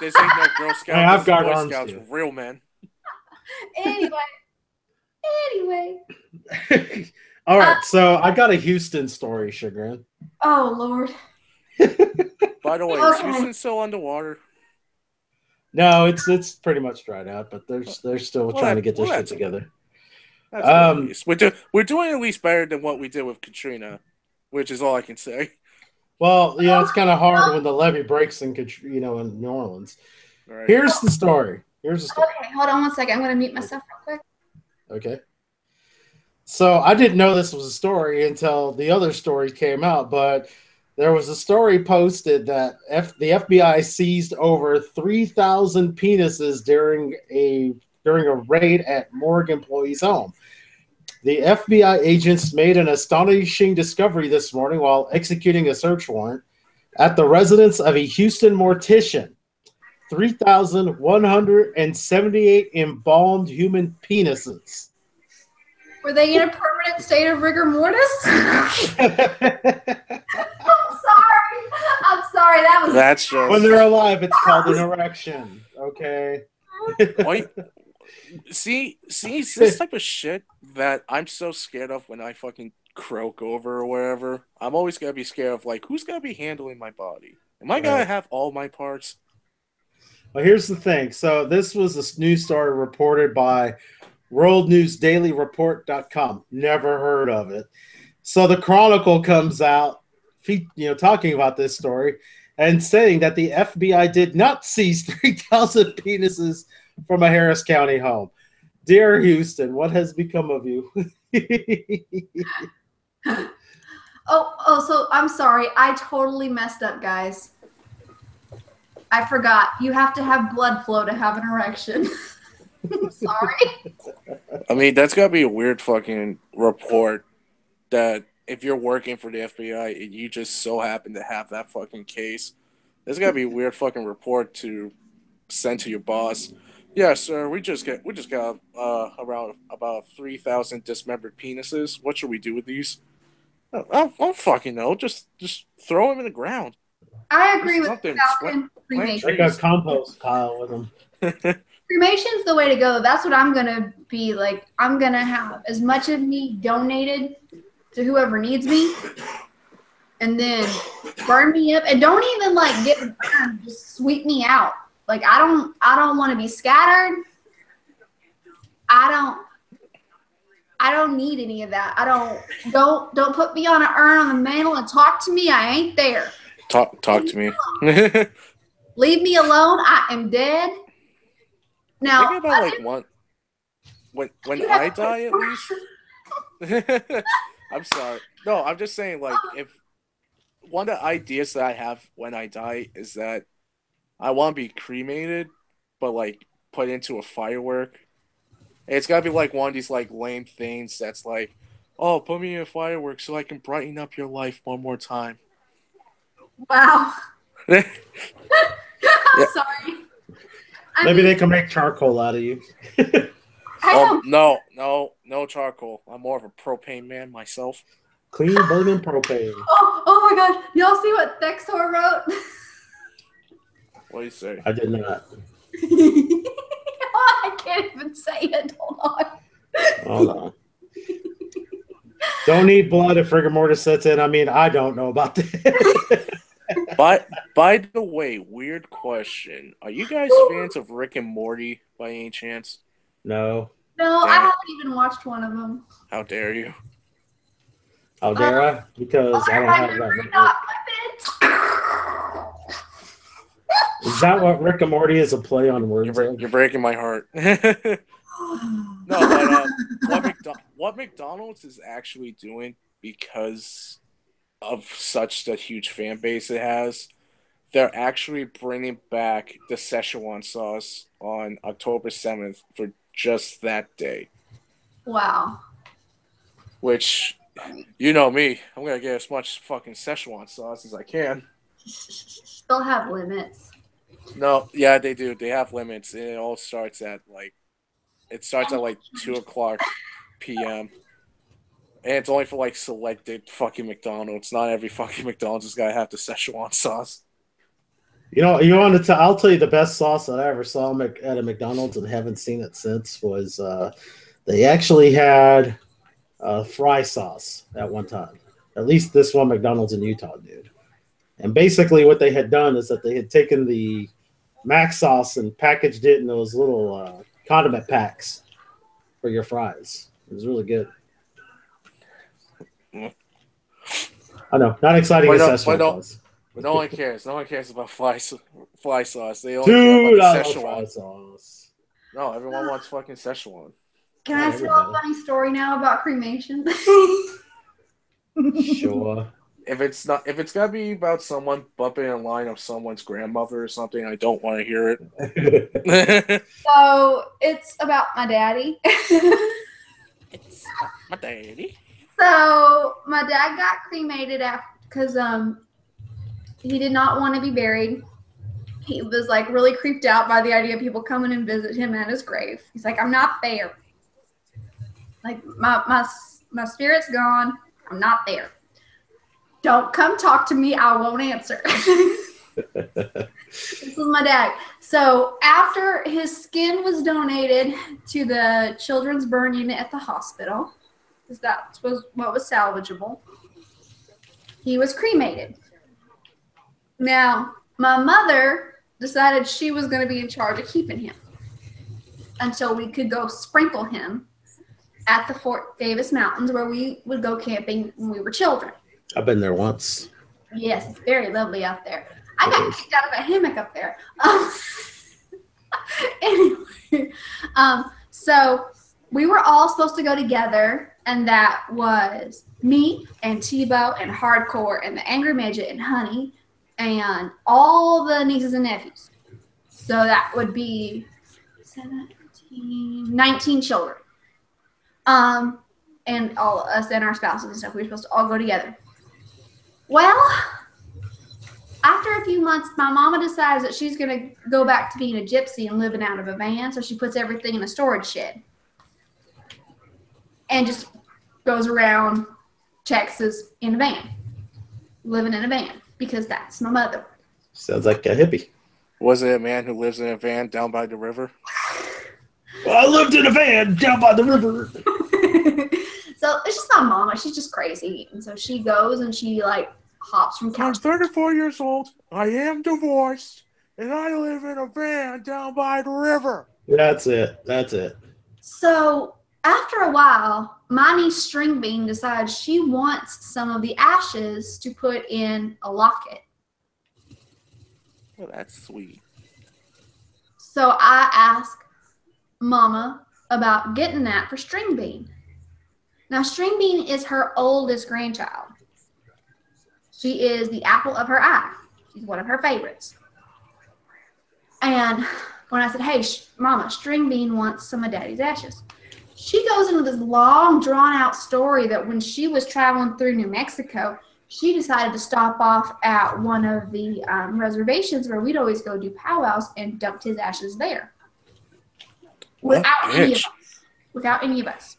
this ain't no Girl Scout. Hey, I've got Boy arms Scouts, too. Real men. Anyway. All right, so I got a Houston story, Shagrin. Oh Lord. By the way, is Houston still underwater? No, it's pretty much dried out, but they're still trying to get their shit together. We're doing at least better than what we did with Katrina, which is all I can say. Well, yeah, it's kind of hard when the levee breaks in New Orleans. Right. Here's the story. Okay, hold on one second. I'm going to mute myself real quick. Okay. So I didn't know this was a story until the other story came out, but there was a story posted that the FBI seized over 3,000 penises during a raid at morgue employee's home. The FBI agents made an astonishing discovery this morning while executing a search warrant at the residence of a Houston mortician. 3,178 embalmed human penises. Were they in a permanent state of rigor mortis? I'm sorry. That's just when they're alive. It's called an erection. Okay. See, it's this type of shit that I'm so scared of when I fucking croak over or wherever. I'm always gonna be scared of, like, who's gonna be handling my body? Am I gonna have all my parts? Well, here's the thing. So this was a news story reported by worldnewsdailyreport.com. Never heard of it. So the Chronicle comes out, talking about this story and saying that the FBI did not seize 3,000 penises from a Harris County home. Dear Houston, what has become of you? So I'm sorry. I totally messed up, guys. I forgot. You have to have blood flow to have an erection. Sorry. I mean, that's got to be a weird fucking report that if you're working for the FBI and you just so happen to have that fucking case, there's got to be a weird fucking report to send to your boss. Yeah, sir, we just got around about 3,000 dismembered penises. What should we do with these? I don't fucking know. Just throw them in the ground. I agree with Falcon. Cremation. Like a compost pile with them. Cremation's the way to go. That's what I'm gonna be like. I'm gonna have as much of me donated to whoever needs me, and then burn me up. And don't even like get burned. Just sweep me out. Like I don't want to be scattered. I don't need any of that. Don't put me on an urn on the mantle and talk to me. I ain't there. Talk to me. Leave me alone. I am dead. Now, Think about like when I die at least. I'm sorry. No, I'm just saying like if one of the ideas that I have when I die is that I want to be cremated, but like put into a firework. It's gotta be like one of these like lame things that's like, oh, put me in a firework so I can brighten up your life one more time. wow. Yeah. I'm sorry. Maybe they can make charcoal out of you. No charcoal. I'm more of a propane man myself. Clean burning propane. Oh my god. Y'all see what Thexor wrote? What do you say? I did not. I can't even say it. Hold on. Don't eat blood if rigor mortis sets in. I mean, I don't know about that. But by the way, weird question. Are you guys fans of Rick and Morty by any chance? No. No, I haven't even watched one of them. How dare you? How dare I? Because I don't have that. Is that what Rick and Morty is a play on words? You're breaking my heart. No, but what McDonald's is actually doing because of such a huge fan base it has, they're actually bringing back the Szechuan sauce on October 7th for just that day. Wow. Which, you know me, I'm going to get as much fucking Szechuan sauce as I can. They'll have limits. No, yeah, they do. They have limits, and it all starts at like 2:00 p.m. And it's only for like selected fucking McDonald's. Not every fucking McDonald's is gotta have the Szechuan sauce. You want to I'll tell you the best sauce that I ever saw at a McDonald's and haven't seen it since was they actually had fry sauce at one time. At least this one McDonald's in Utah did. And basically what they had done is that they had taken the mac sauce and packaged it in those little condiment packs for your fries. It was really good. I know, not exciting as Szechuan sauce. But no one cares. No one cares about fly sauce. They only care about the Szechuan fry sauce. No, everyone wants fucking Szechuan. Can I tell a funny story now about cremation? Sure. If it's gotta be about someone bumping in line of someone's grandmother or something, I don't want to hear it. So it's about my daddy. It's my daddy. So my dad got cremated because he did not want to be buried. He was like really creeped out by the idea of people coming and visit him at his grave. He's like, I'm not there. Like my spirit's gone. I'm not there. Don't come talk to me. I won't answer. This is my dad. So after his skin was donated to the children's burn unit at the hospital, because that was what was salvageable, he was cremated. Now, my mother decided she was going to be in charge of keeping him until we could go sprinkle him at the Fort Davis Mountains where we would go camping when we were children. I've been there once. Yes, it's very lovely out there. I got kicked out of a hammock up there. Anyway, so we were all supposed to go together, and that was me and Tebow and Hardcore and the Angry Midget and Honey and all the nieces and nephews. So that would be 19 children. And all of us and our spouses and stuff, we were supposed to all go together. Well, after a few months, my mama decides that she's going to go back to being a gypsy and living out of a van, so she puts everything in a storage shed and just goes around Texas in a van, living in a van, because that's my mother. Sounds like a hippie. Was it a man who lives in a van down by the river? Well, I lived in a van down by the river. So it's just my mama. She's just crazy. And so she goes and she like hops from couch. I'm 34 years old. I am divorced. And I live in a van down by the river. That's it. So after a while, my niece String Bean decides she wants some of the ashes to put in a locket. Well, that's sweet. So I ask Mama about getting that for String Bean. Now, String Bean is her oldest grandchild. She is the apple of her eye. She's one of her favorites. And when I said, hey, Mama, String Bean wants some of Daddy's ashes, she goes into this long, drawn-out story that when she was traveling through New Mexico, she decided to stop off at one of the reservations where we'd always go do powwows and dumped his ashes there. Without any of us.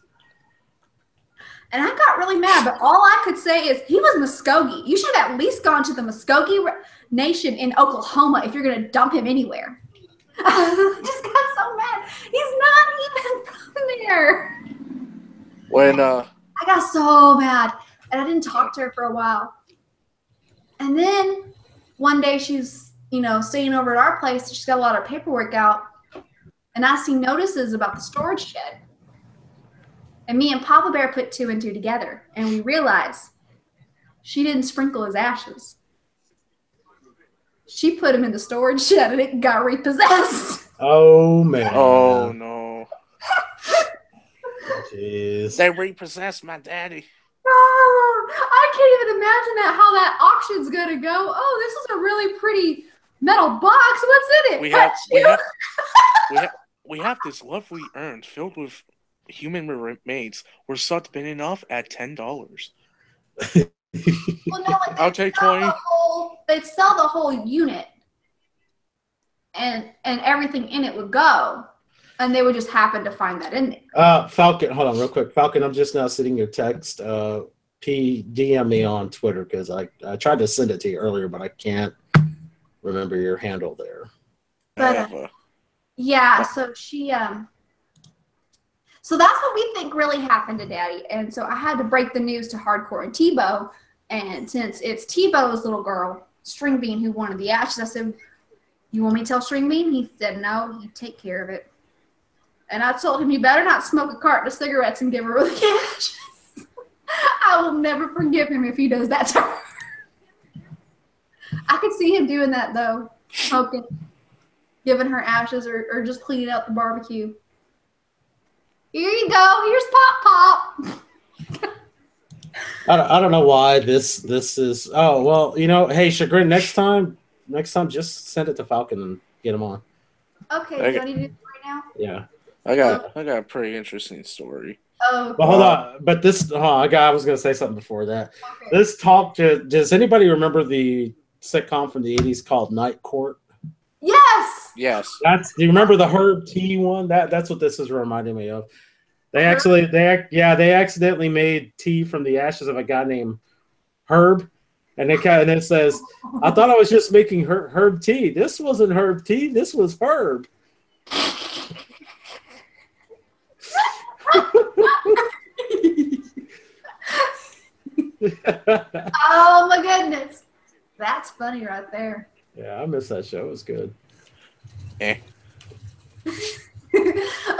And I got really mad, but all I could say is he was Muskogee. You should have at least gone to the Muskogee Nation in Oklahoma if you're going to dump him anywhere. I just got so mad. He's not even from there. When I got so mad, and I didn't talk to her for a while. And then one day she's, staying over at our place. She's got a lot of paperwork out, and I see notices about the storage shed. And me and Papa Bear put 2 and 2 together, and we realized she didn't sprinkle his ashes. She put him in the storage shed, and it got repossessed. Oh, man. Oh, no. Jeez. They repossessed my daddy. I can't even imagine how that auction's going to go. Oh, this is a really pretty metal box. What's in it? We have this lovely urn filled with human remains. We're sucked been enough at $10. Well, no, I'll take 20. They'd sell the whole unit, and everything in it would go, and they would just happen to find that in there. Falcon, hold on real quick. Falcon, I'm just now sending your text. DM me on Twitter because I tried to send it to you earlier, but I can't remember your handle there. But yeah, so she so that's what we think really happened to Daddy. And so I had to break the news to Hardcore and Tebow. And since it's Tebow's little girl, String Bean, who wanted the ashes, I said, you want me to tell String Bean? He said, no, you take care of it. And I told him, you better not smoke a carton of cigarettes and give her the ashes. I will never forgive him if he does that to her. I could see him doing that, though, smoking, giving her ashes, or just cleaning out the barbecue. Here you go. Here's Pop. I don't know why this is. Oh well, hey Shagrin, next time just send it to Falcon and get him on. Okay, do I need to do it right now? Yeah, I got a pretty interesting story. Oh, well, hold on, but this I was gonna say something before that. Okay. This talk. Does anybody remember the sitcom from the '80s called Night Court? Yes. Do you remember the Herb Tea one? That's what this is reminding me of. They accidentally made tea from the ashes of a guy named Herb, and it says, "I thought I was just making herb tea. This wasn't herb tea. This was herb." Oh my goodness, that's funny right there. Yeah, I miss that show. It was good.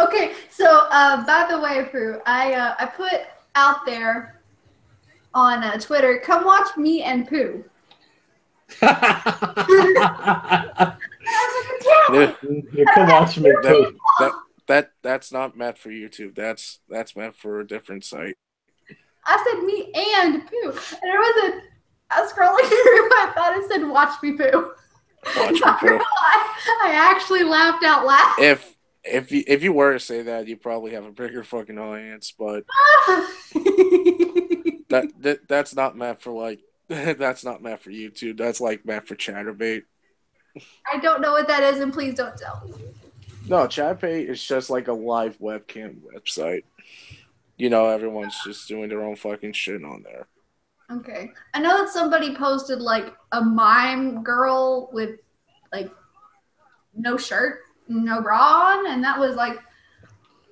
Okay, so by the way, Pooh, I put out there on Twitter, come watch me and Pooh. Come watch me, Pooh. That's not meant for YouTube. That's meant for a different site. I said me and Pooh, and I was scrolling through. I thought it said watch me, Pooh. Watch me, Pooh. I actually laughed out loud. If you were to say that, you probably have a bigger fucking audience, but that's not meant for that's not meant for YouTube. That's meant for Chatterbait. I don't know what that is, and please don't tell me. No, Chatterbait is just like a live webcam website. Everyone's just doing their own fucking shit on there. Okay. I know that somebody posted a mime girl with no shirt, no bra on, and that was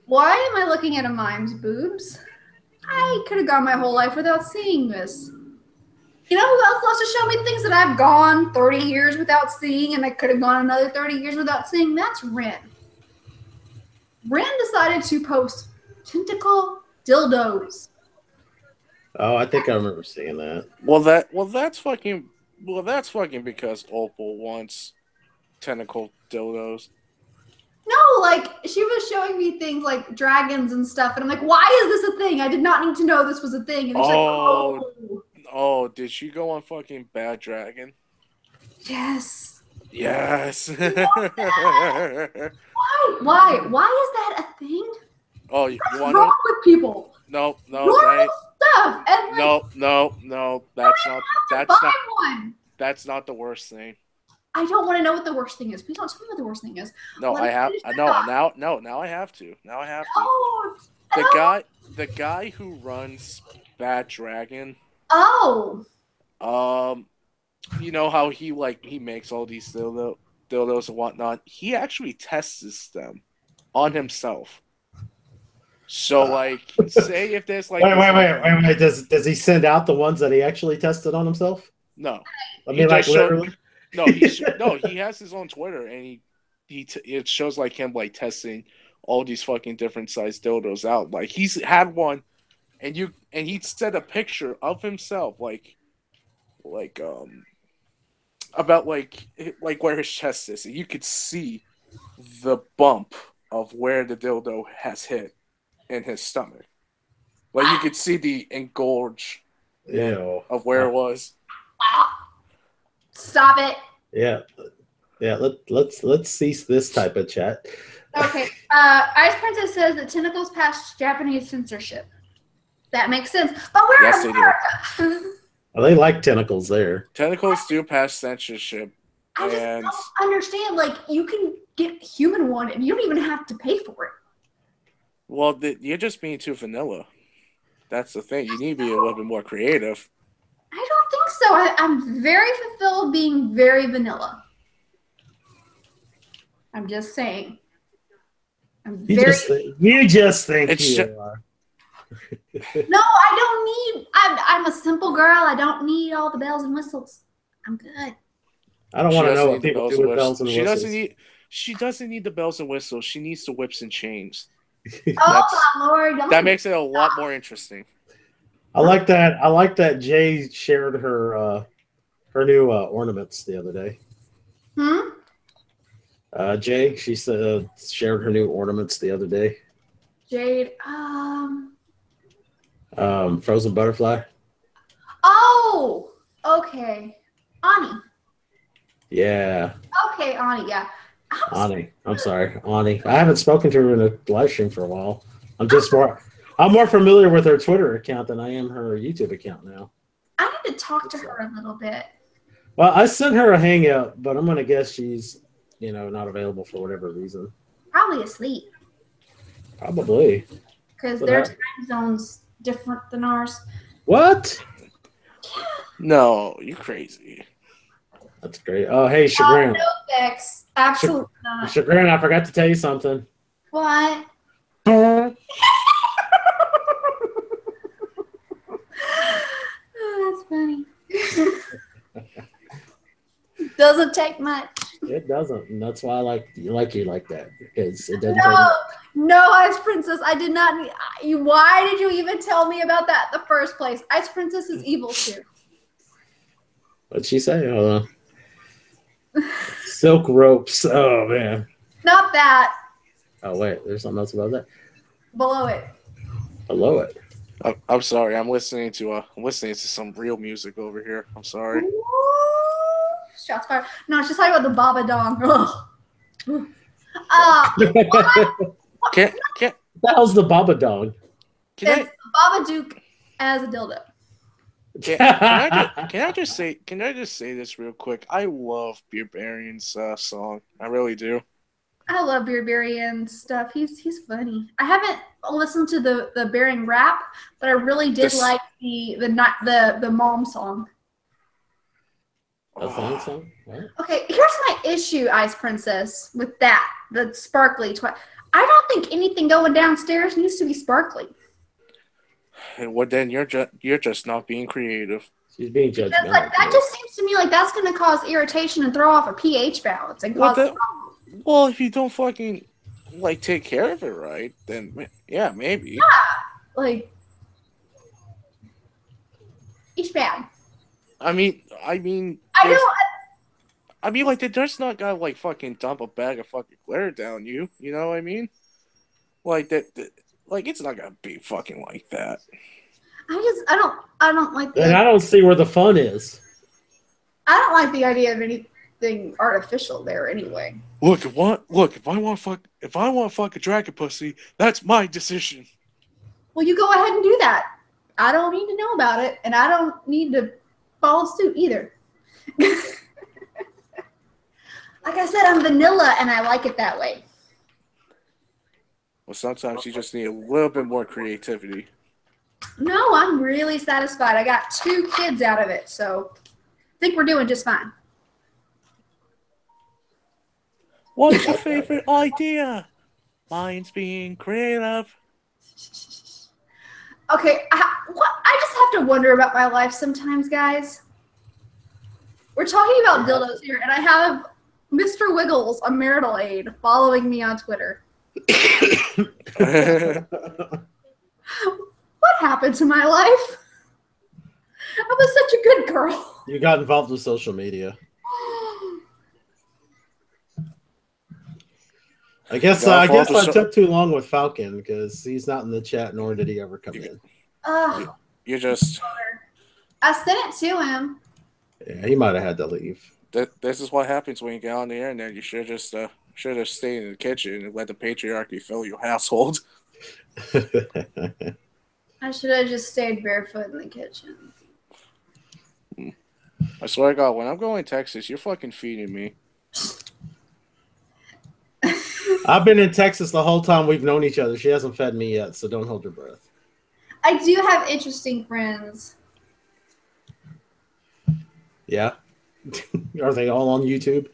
why am I looking at a mime's boobs? I could have gone my whole life without seeing this. You know who else wants to show me things that I've gone 30 years without seeing, and I could have gone another 30 years without seeing? That's Ren. Ren decided to post tentacle dildos. Oh, I think I remember seeing that. That's fucking because Opal wants tentacle dildos. No, like she was showing me things like dragons and stuff, and I'm like, why is this a thing? I did not need to know this was a thing. And she's like, oh, did she go on fucking Bad Dragon? Yes. Yes. Why? Why is that a thing? Oh, you What's wrong with people? No, normal stuff. And like, no. That's not the worst thing. I don't want to know what the worst thing is. Please don't tell me what the worst thing is. No, I have. No, now I have to. Now I have to. Oh, the guy who runs Bad Dragon. Oh. You know how he makes all these dildos and whatnot. He actually tests them on himself. So like, say if there's like wait. Does he send out the ones that he actually tested on himself? No. I mean, like literally. No, he has his own Twitter, and it shows like him like testing all these fucking different size dildos out. Like he's had one, and he sent a picture of himself, about like where his chest is, and you could see the bump of where the dildo has hit in his stomach. Like you could see the engorge of where it was. Stop it. Yeah. Let's cease this type of chat. Okay. Ice Princess says that tentacles passed Japanese censorship. That makes sense. But we're in America. Well, they like tentacles there. Tentacles do pass censorship. I just don't understand. Like, you can get human one, and you don't even have to pay for it. Well, you're just being too vanilla. That's the thing. You need to be a little bit more creative. I don't think so. I'm very fulfilled being very vanilla. I'm just saying. You just think you are. No, I don't need. I'm a simple girl. I don't need all the bells and whistles. I'm good. I don't want to know what people do with bells and whistles. She doesn't need the bells and whistles. She needs the whips and chains. Oh my Lord! That makes it a lot more interesting. I like that Jay shared her new ornaments the other day. Jay, she shared her new ornaments the other day. Jade, frozen butterfly. Oh, okay. Ani. Yeah. Okay, Ani. Yeah. Ani. I'm sorry, Ani. I haven't spoken to her in a live stream for a while. I'm more familiar with her Twitter account than I am her YouTube account now. I need to talk to her a little bit. Well, I sent her a hangout, but I'm gonna guess she's, not available for whatever reason. Probably asleep. Probably. Because their time zone's different than ours. What? No, you're crazy. That's great. Oh, hey, Shagrin. No thanks. Absolutely not. Shagrin, I forgot to tell you something. What? Oh, that's funny. Doesn't take much. It doesn't, and that's why I like you like that, because it doesn't. No, Ice Princess, I did not. Why did you even tell me about that in the first place? Ice Princess is evil too. What'd she say? Hold on. Silk ropes. Oh man. Not that. Oh wait, there's something else about that. Below it. Below it. I'm sorry. I'm listening to some real music over here. I'm sorry. Ooh, shots fired. No, she's talking about the Baba Dong. Can't. What the hell's the Baba Dong? It's Baba Duke as a dildo. Can I just say this real quick? I love Beerbarian's song. I really do. I love Beerbarian stuff. He's funny. I haven't listened to the Barian rap, but I really did like the mom song. That's the song? What? Okay, here's my issue, Ice Princess, with that the sparkly. I don't think anything going downstairs needs to be sparkly. Well, then you're just not being creative. She's being judgmental. That just seems to me like that's going to cause irritation and throw off a pH balance and cause. Well, if you don't fucking like take care of it right, then yeah, maybe. Yeah, like it's bad. I mean, I don't. like there's not gonna like fucking dump a bag of fucking glitter down you. You know what I mean? Like that like it's not gonna be fucking like that. I don't like And I don't see where the fun is. I don't like the idea of anything artificial there anyway. Look, if I want to fuck a dragon pussy, that's my decision. Well, you go ahead and do that. I don't need to know about it, and I don't need to follow suit either. Like I said, I'm vanilla, and I like it that way. Well, sometimes you just need a little bit more creativity. No, I'm really satisfied. I got 2 kids out of it, so I think we're doing just fine. What's your favorite idea? Mine's being creative. Okay, I just have to wonder about my life sometimes, guys. We're talking about dildos here, and I have Mr. Wiggles, a marital aid, following me on Twitter. What happened to my life? I was such a good girl. You got involved with social media. I guess I took too long with Falcon because he's not in the chat, nor did he ever come in. You just. I sent it to him. Yeah, he might have had to leave. This is what happens when you get on the internet. You should just stay in the kitchen and let the patriarchy fill your household. I should have just stayed barefoot in the kitchen. I swear to God, when I'm going to Texas, you're fucking feeding me. I've been in Texas the whole time we've known each other. She hasn't fed me yet, so don't hold your breath. I do have interesting friends. Yeah? Are they all on YouTube?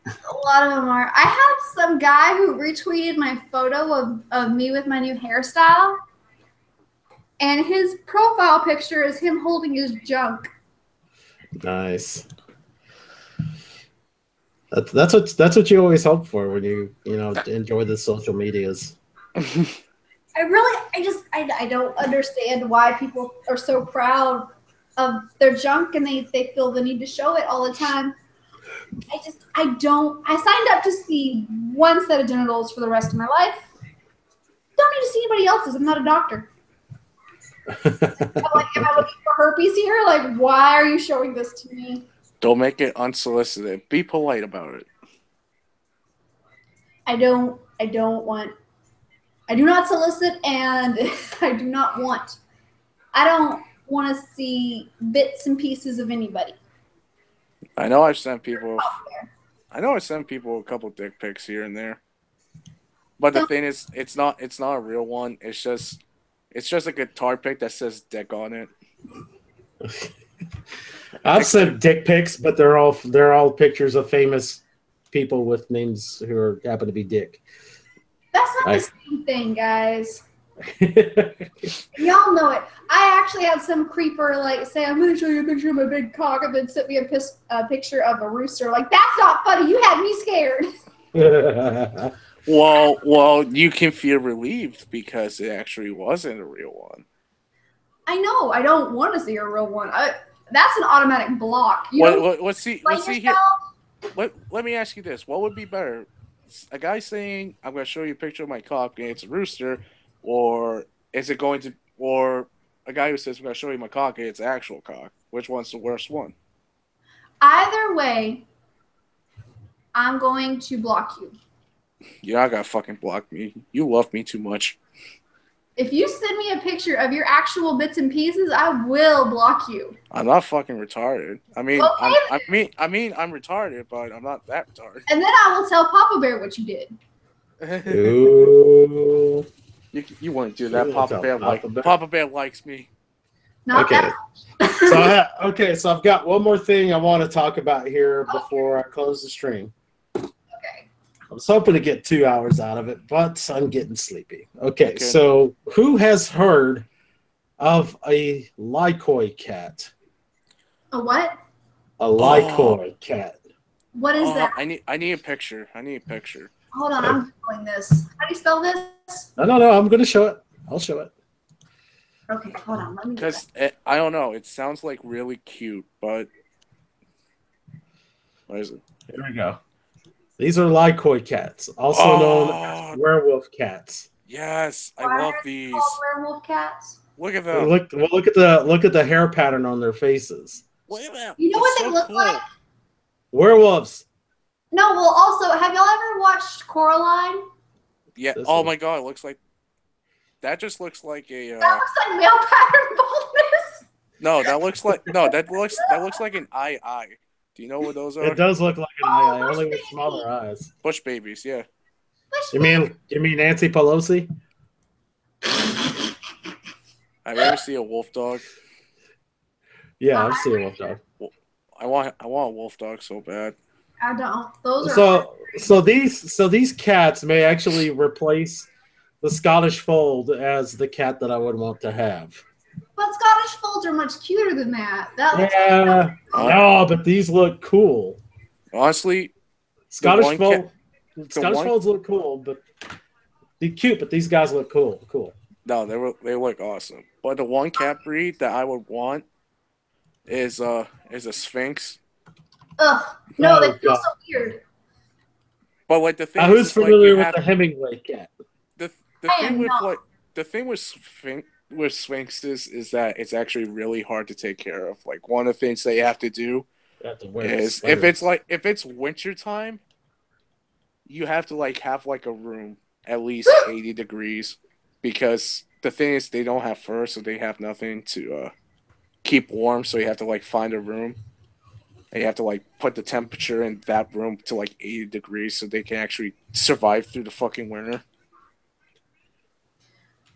A lot of them are. I have some guy who retweeted my photo of me with my new hairstyle. And his profile picture is him holding his junk. Nice. That's what you always hope for when you enjoy the social medias. I don't understand why people are so proud of their junk and they feel the need to show it all the time. I signed up to see one set of genitals for the rest of my life. Don't need to see anybody else's. I'm not a doctor. Am I looking for herpes here? Like, why are you showing this to me? Don't make it unsolicited. Be polite about it. I do not solicit, and I do not want. I don't want to see bits and pieces of anybody. I know I've sent people a couple dick pics here and there. But the thing is, it's not a real one. It's just a guitar pic that says dick on it. I've sent dick pics, but they're all pictures of famous people with names who happen to be Dick. That's not the same thing, guys. Y'all know it. I actually had some creeper say, "I'm going to show you a picture of my big cock," and then sent me a picture of a rooster. Like, that's not funny. You had me scared. Well, you can feel relieved because it actually wasn't a real one. I know. I don't want to see a real one. That's an automatic block. Let's see here. Let me ask you this: what would be better, a guy saying, "I'm going to show you a picture of my cock and it's a rooster," or or a guy who says, "I'm going to show you my cock and it's an actual cock"? Which one's the worst one? Either way, I'm going to block you. You're not gonna fucking block me. You love me too much. If you send me a picture of your actual bits and pieces, I will block you. I'm not fucking retarded. I'm retarded, but I'm not that retarded. And then I will tell Papa Bear what you did. Ooh. You wouldn't do that. Papa Bear likes me. Not okay. That. So I've got one more thing I want to talk about here before I close the stream. I was hoping to get 2 hours out of it, but I'm getting sleepy. Okay, so who has heard of a Lycoy cat? A what? A Lycoy cat. What is that? I need a picture. Hold on, I'm spelling this. How do you spell this? No. I'm going to show it. I'll show it. Okay, hold on. Let me get Because I don't know. It sounds like really cute, but what is it? Here we go. These are Lycoy cats, also known as werewolf cats. Yes, I Why love are they these. called werewolf cats? Look at them. Look at the hair pattern on their faces. Look at them. You know It's what they look like? Werewolves. No, well, also, have y'all ever watched Coraline? Yeah. This Oh one. my god, it looks like that. Just looks like a. That looks like male pattern baldness. No, that looks like like an eye. Do you know what those are? It does look like an Oh, eye, only with baby. smaller eyes. Bush babies. Yeah. Bush You baby. mean Nancy Pelosi? Have you ever seen a wolf dog? Yeah, I've seen a wolf dog. I want a wolf dog so bad. I don't. Those are. So these cats may actually replace the Scottish Fold as the cat that I would want to have. But Scottish Folds are much cuter than that. That looks Yeah, no, but these look cool. Honestly, Scottish one- Folds look cool, but they're cute. But these guys look cool. no, they look awesome. But the one cat breed that I would want is a Sphinx. ugh. No, Oh, they feel God. so weird. But like the thing Now, is, who's it's like familiar you with have the Hemingway cat? the I thing am with not. like the thing with Sphinxes is that it's actually really hard to take care of. Like one of the things that you have to do You have to wear is sweaters. if it's winter time, you have to like have like a room at least 80 degrees because the thing is they don't have fur, so they have nothing to keep warm. So you have to like find a room. And you have to like put the temperature in that room to like 80 degrees so they can actually survive through the fucking winter.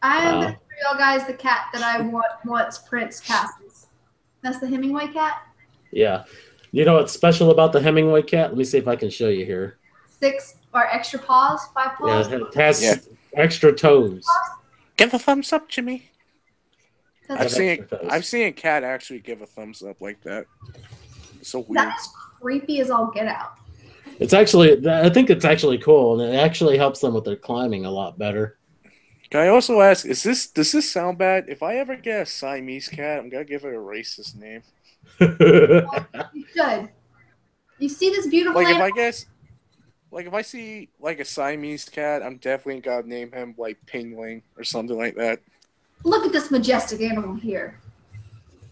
I am Wow. going to show y'all guys the cat that I want once Prince passes. That's the Hemingway cat. Yeah. You know what's special about the Hemingway cat? Let me see if I can show you here. 6 or extra paws, 5 Yeah, paws. it has Yeah. extra toes. Give a thumbs up, Jimmy. That's I've seen a cat actually give a thumbs up like that. It's so weird. That is creepy as all get out. It's actually, I think it's actually cool, and it actually helps them with their climbing a lot better. Can I also ask, does this sound bad? If I ever get a Siamese cat, I'm gonna give it a racist name. You should. You see this beautiful Like animal? if I see like a Siamese cat, I'm definitely gonna name him like Pingling or something like that. Look at this majestic animal here.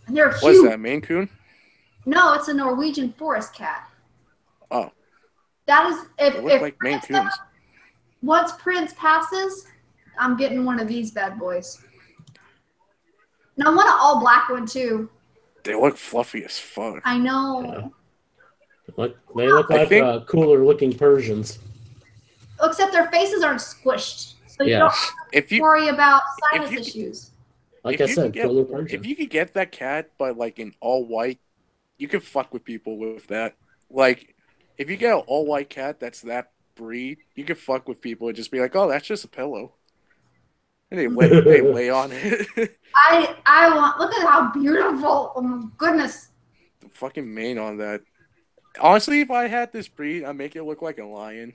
And they're What is huge. that, Maine Coon? No, it's a Norwegian forest cat. Oh, That is they look if like Maine Prince Coons. once Prince passes, I'm getting one of these bad boys. And I want an all black one too. They look fluffy as fuck. I know. Yeah. They look I like think- cooler looking Persians. Except their faces aren't squished. So you Yeah. don't have If to you worry about if sinus you- issues. Like If I you said, could get- cooler Persian. if you could get that cat, but like in all white, you can fuck with people with that. Like, if you get an all white cat that's that breed, you can fuck with people and just be like, "Oh, that's just a pillow," and they lay on it. I want look at how beautiful. Oh my goodness. The fucking mane on that. Honestly, if I had this breed, I'd make it look like a lion.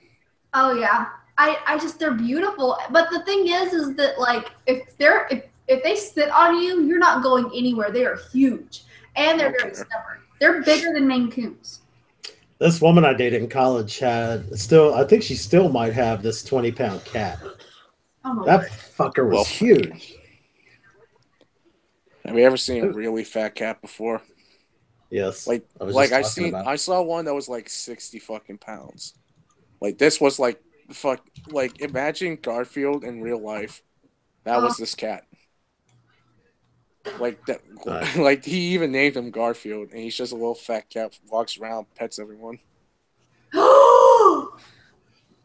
Oh yeah. I just they're beautiful. But the thing is that like if they sit on you, you're not going anywhere. They are huge. And they're very Okay. stubborn. They're bigger than Maine Coons. This woman I dated in college I think she still might have this 20-pound cat. Oh my That word. fucker was Well, huge. Have you ever seen a really fat cat before? Yes. Like I was like just talking about. I saw one that was like 60 fucking pounds. Like this was like like imagine Garfield in real life. That was this cat. Like that Right. like he even named him Garfield and he's just a little fat cat walks around, pets everyone.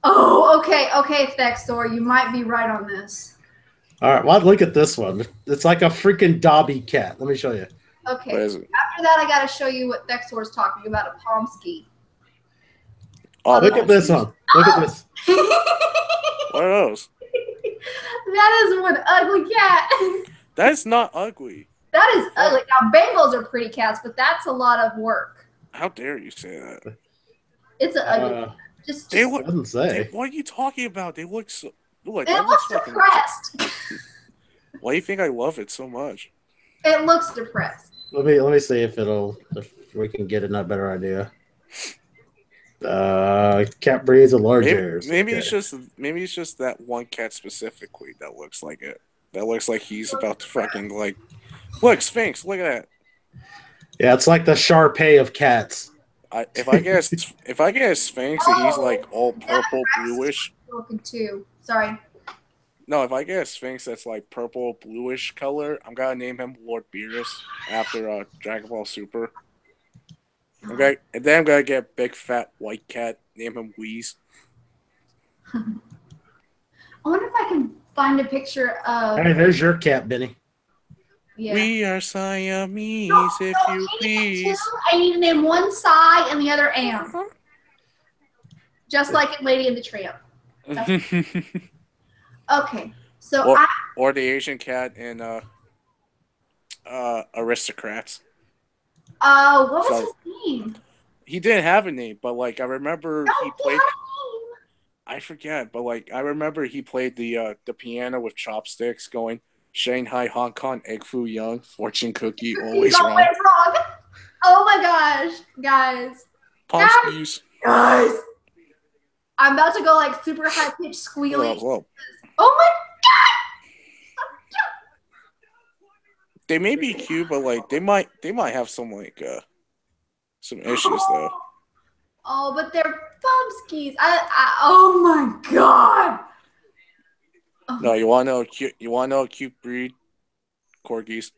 Oh, okay, Thexor, you might be right on this. All right, well, look at this one. It's like a freaking Dobby cat. Let me show you. Okay. What is it? After that, I gotta show you what Thexor's talking about, a Pomsky. Oh, Look at this one. Look at this. What are those? That is one ugly cat. That's not ugly. That is ugly. Now, Bengals are pretty cats, but that's a lot of work. How dare you say that? It's an ugly cat. Just They look. Doesn't say. What are you talking about? They look so. Like, it that looks fucking. depressed. Why do you think I love it so much? It looks depressed. Let me see if we can get a better idea. Cat breeds of large hairs. Maybe Okay. it's just that one cat specifically that looks like it. That looks like he's about to fucking like. Look, Sphinx. Look at that. Yeah, it's like the Shar-Pei of cats. If I guess Sphinx, and he's like all purple bluish. Looking too. Sorry. No, if I get a Sphinx that's like purple bluish color, I'm gonna name him Lord Beerus after Dragon Ball Super. Okay, and then I'm gonna get a big fat white cat, name him Wheeze. I wonder if I can find a picture of. Hey, there's your cat, Benny. Yeah. We are Siamese, if you please. I need to name one Psy and the other Am. Just like in Lady and the Tramp. Okay, so or the Asian cat in Aristocrats. What was his name? He didn't have a name, but like I remember he played. I forget, but like I remember he played the piano with chopsticks, going Shanghai, Hong Kong, egg foo young, fortune cookie, always wrong. Oh my gosh, guys. Pomskies. Guys. I'm about to go like super high pitched squealing. Whoa. Oh my god! They may be cute, but like they might have some like some issues though. Oh, but they're bumskis. Oh my god. No, you wanna know a cute breed? Corgis.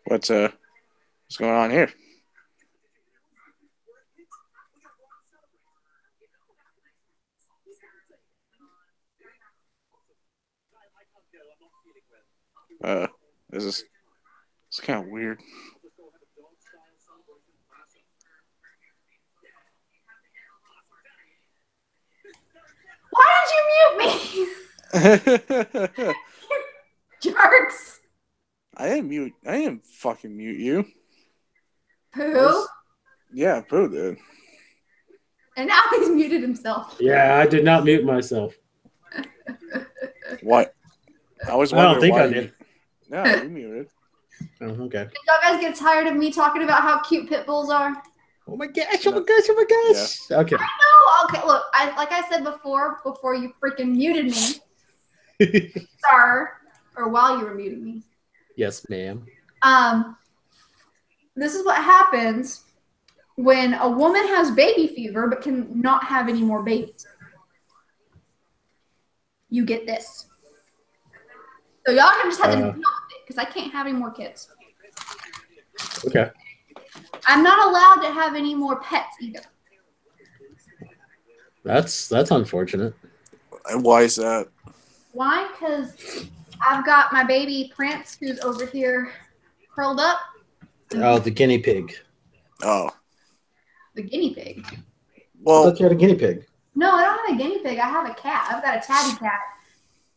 What's going on here? This is kind of weird. Why did you mute me? Jerks. I didn't fucking mute you. Pooh? Yeah, Pooh did. And now he's muted himself. Yeah, I did not mute myself. What? I was wondering why. I did. Yeah, you muted. Oh, okay. Did y'all guys get tired of me talking about how cute pit bulls are? Oh my gosh! Oh my gosh! Oh my gosh! Yeah. Okay. I know. Okay, look. Like I said before you freaking muted me, sir, or while you were muting me. Yes, ma'am. This is what happens when a woman has baby fever but can not have any more babies. You get this. So y'all can just have to deal with it because I can't have any more kids. Okay. I'm not allowed to have any more pets either. That's unfortunate. And why is that? Why? Because I've got my baby Prance who's over here curled up. Oh, the guinea pig. Oh. The guinea pig. Well, I thought you had a guinea pig. No, I don't have a guinea pig. I have a cat. I've got a tabby cat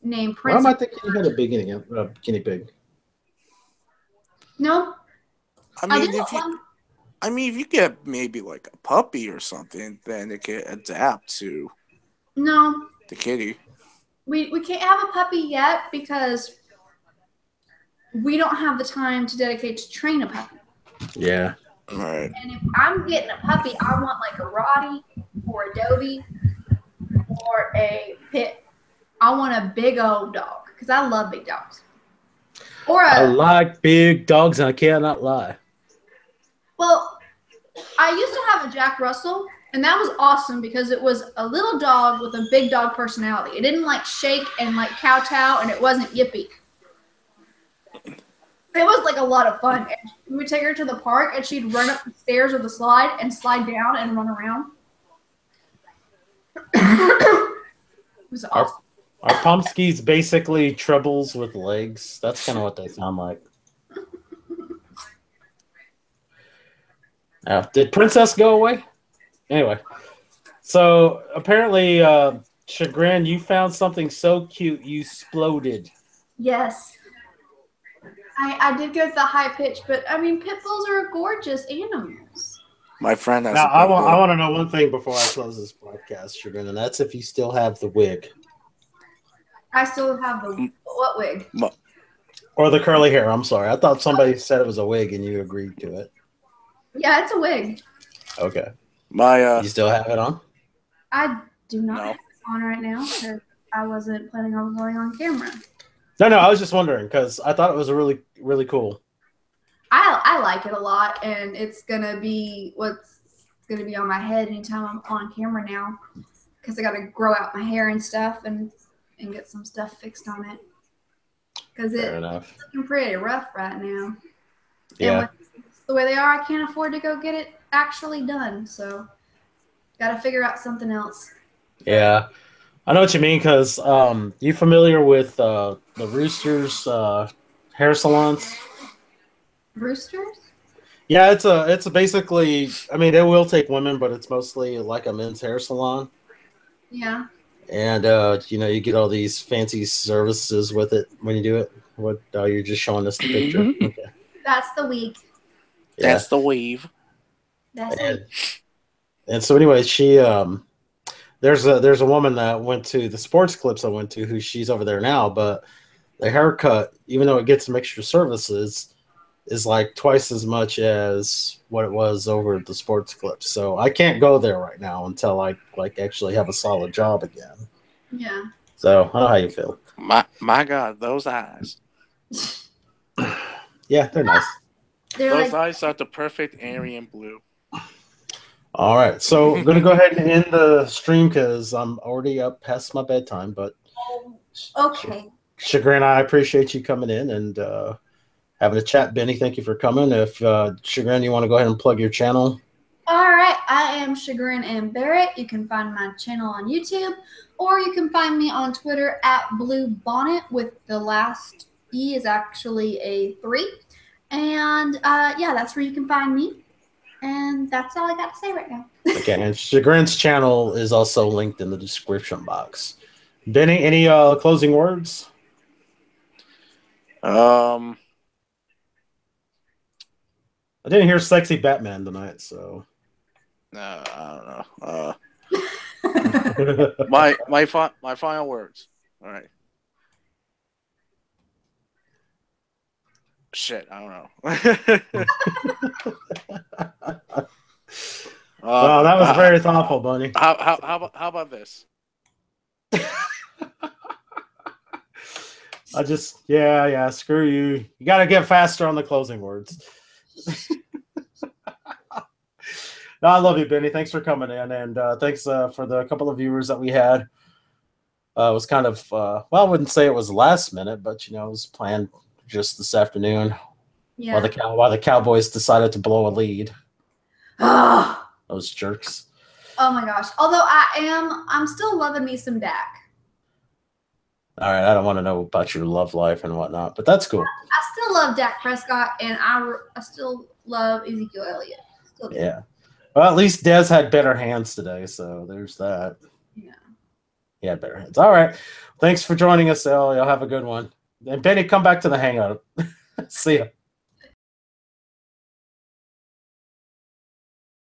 named Prince. Why am I thinking you had a big guinea pig? No. I mean, if you get maybe like a puppy or something, then it can adapt to. No. The kitty. We can't have a puppy yet because we don't have the time to dedicate to train a puppy. Yeah. All right. And if I'm getting a puppy, I want like a Rottie or a Dobie or a Pit. I want a big old dog because I love big dogs. I like big dogs, and I cannot lie. Well, I used to have a Jack Russell, and that was awesome because it was a little dog with a big dog personality. It didn't like shake and like kowtow, and it wasn't yippy. It was like a lot of fun. And we would take her to the park, and she'd run up the stairs of the slide and slide down and run around. It was awesome. Are Pomskis basically trebles with legs? That's kind of what they sound like. Did Princess go away? Anyway, so apparently, Chagrin, you found something so cute you exploded. Yes. I did go to the high pitch, but I mean, pit bulls are gorgeous animals. My friend has Now, a pit bull. I want to know one thing before I close this podcast, Chagrin, and that's if you still have the wig. I still have the what wig? Or the curly hair. I'm sorry. I thought somebody said it was a wig and you agreed to it. Yeah, it's a wig. Okay. My you still have it on? I do not have it on right now because I wasn't planning on going on camera. No, I was just wondering because I thought it was really, really cool. I like it a lot, and it's gonna be what's gonna be on my head anytime I'm on camera now because I got to grow out my hair and stuff and get some stuff fixed on it because it's looking pretty rough right now. Yeah. And with the way they are, I can't afford to go get it actually done. So, got to figure out something else. Yeah, I know what you mean. Because you familiar with the Roosters hair salons? Roosters? Yeah, it's basically. I mean, it will take women, but it's mostly like a men's hair salon. Yeah. And you get all these fancy services with it when you do it. What? You're just showing us the picture. Okay. That's the week. Yeah. That's the weave. That's it. And so anyway, she there's a woman that went to the sports clips I went to who she's over there now, but the haircut, even though it gets some extra services, is like twice as much as what it was over at the sports clips. So I can't go there right now until I actually have a solid job again. Yeah. So I don't know how you feel. My God, those eyes. Yeah, they're nice. Those eyes are the perfect Aryan blue. All right, so I'm going to go ahead and end the stream because I'm already up past my bedtime. But okay. Chagrin, I appreciate you coming in and having a chat. Benny, thank you for coming. If Chagrin, you want to go ahead and plug your channel. All right, I am Shagrin and Barrett. You can find my channel on YouTube, or you can find me on Twitter at Blue Bonnet with the last E is actually a 3. And yeah, that's where you can find me. And that's all I got to say right now. Okay, and Chagrin's channel is also linked in the description box. Benny, any closing words? I didn't hear "Sexy Batman" tonight, so. No, I don't know. My final words. All right. Shit, I don't know. Well, that was very thoughtful, Bunny. How about this? Screw you. You got to get faster on the closing words. No, I love you, Benny. Thanks for coming in, and thanks for the couple of viewers that we had. It was kind of I wouldn't say it was last minute, but it was planned just this afternoon. Yeah. While the Cowboys decided to blow a lead. Those jerks. Oh my gosh! Although I'm still loving me some Dak. All right, I don't want to know about your love life and whatnot, but that's cool. I still love Dak Prescott, and I still love Ezekiel Elliott. Yeah. Well, at least Dez had better hands today, so there's that. Yeah. He had better hands. All right. Thanks for joining us, Elle. Y'all have a good one. And Benny, come back to the hangout. See ya.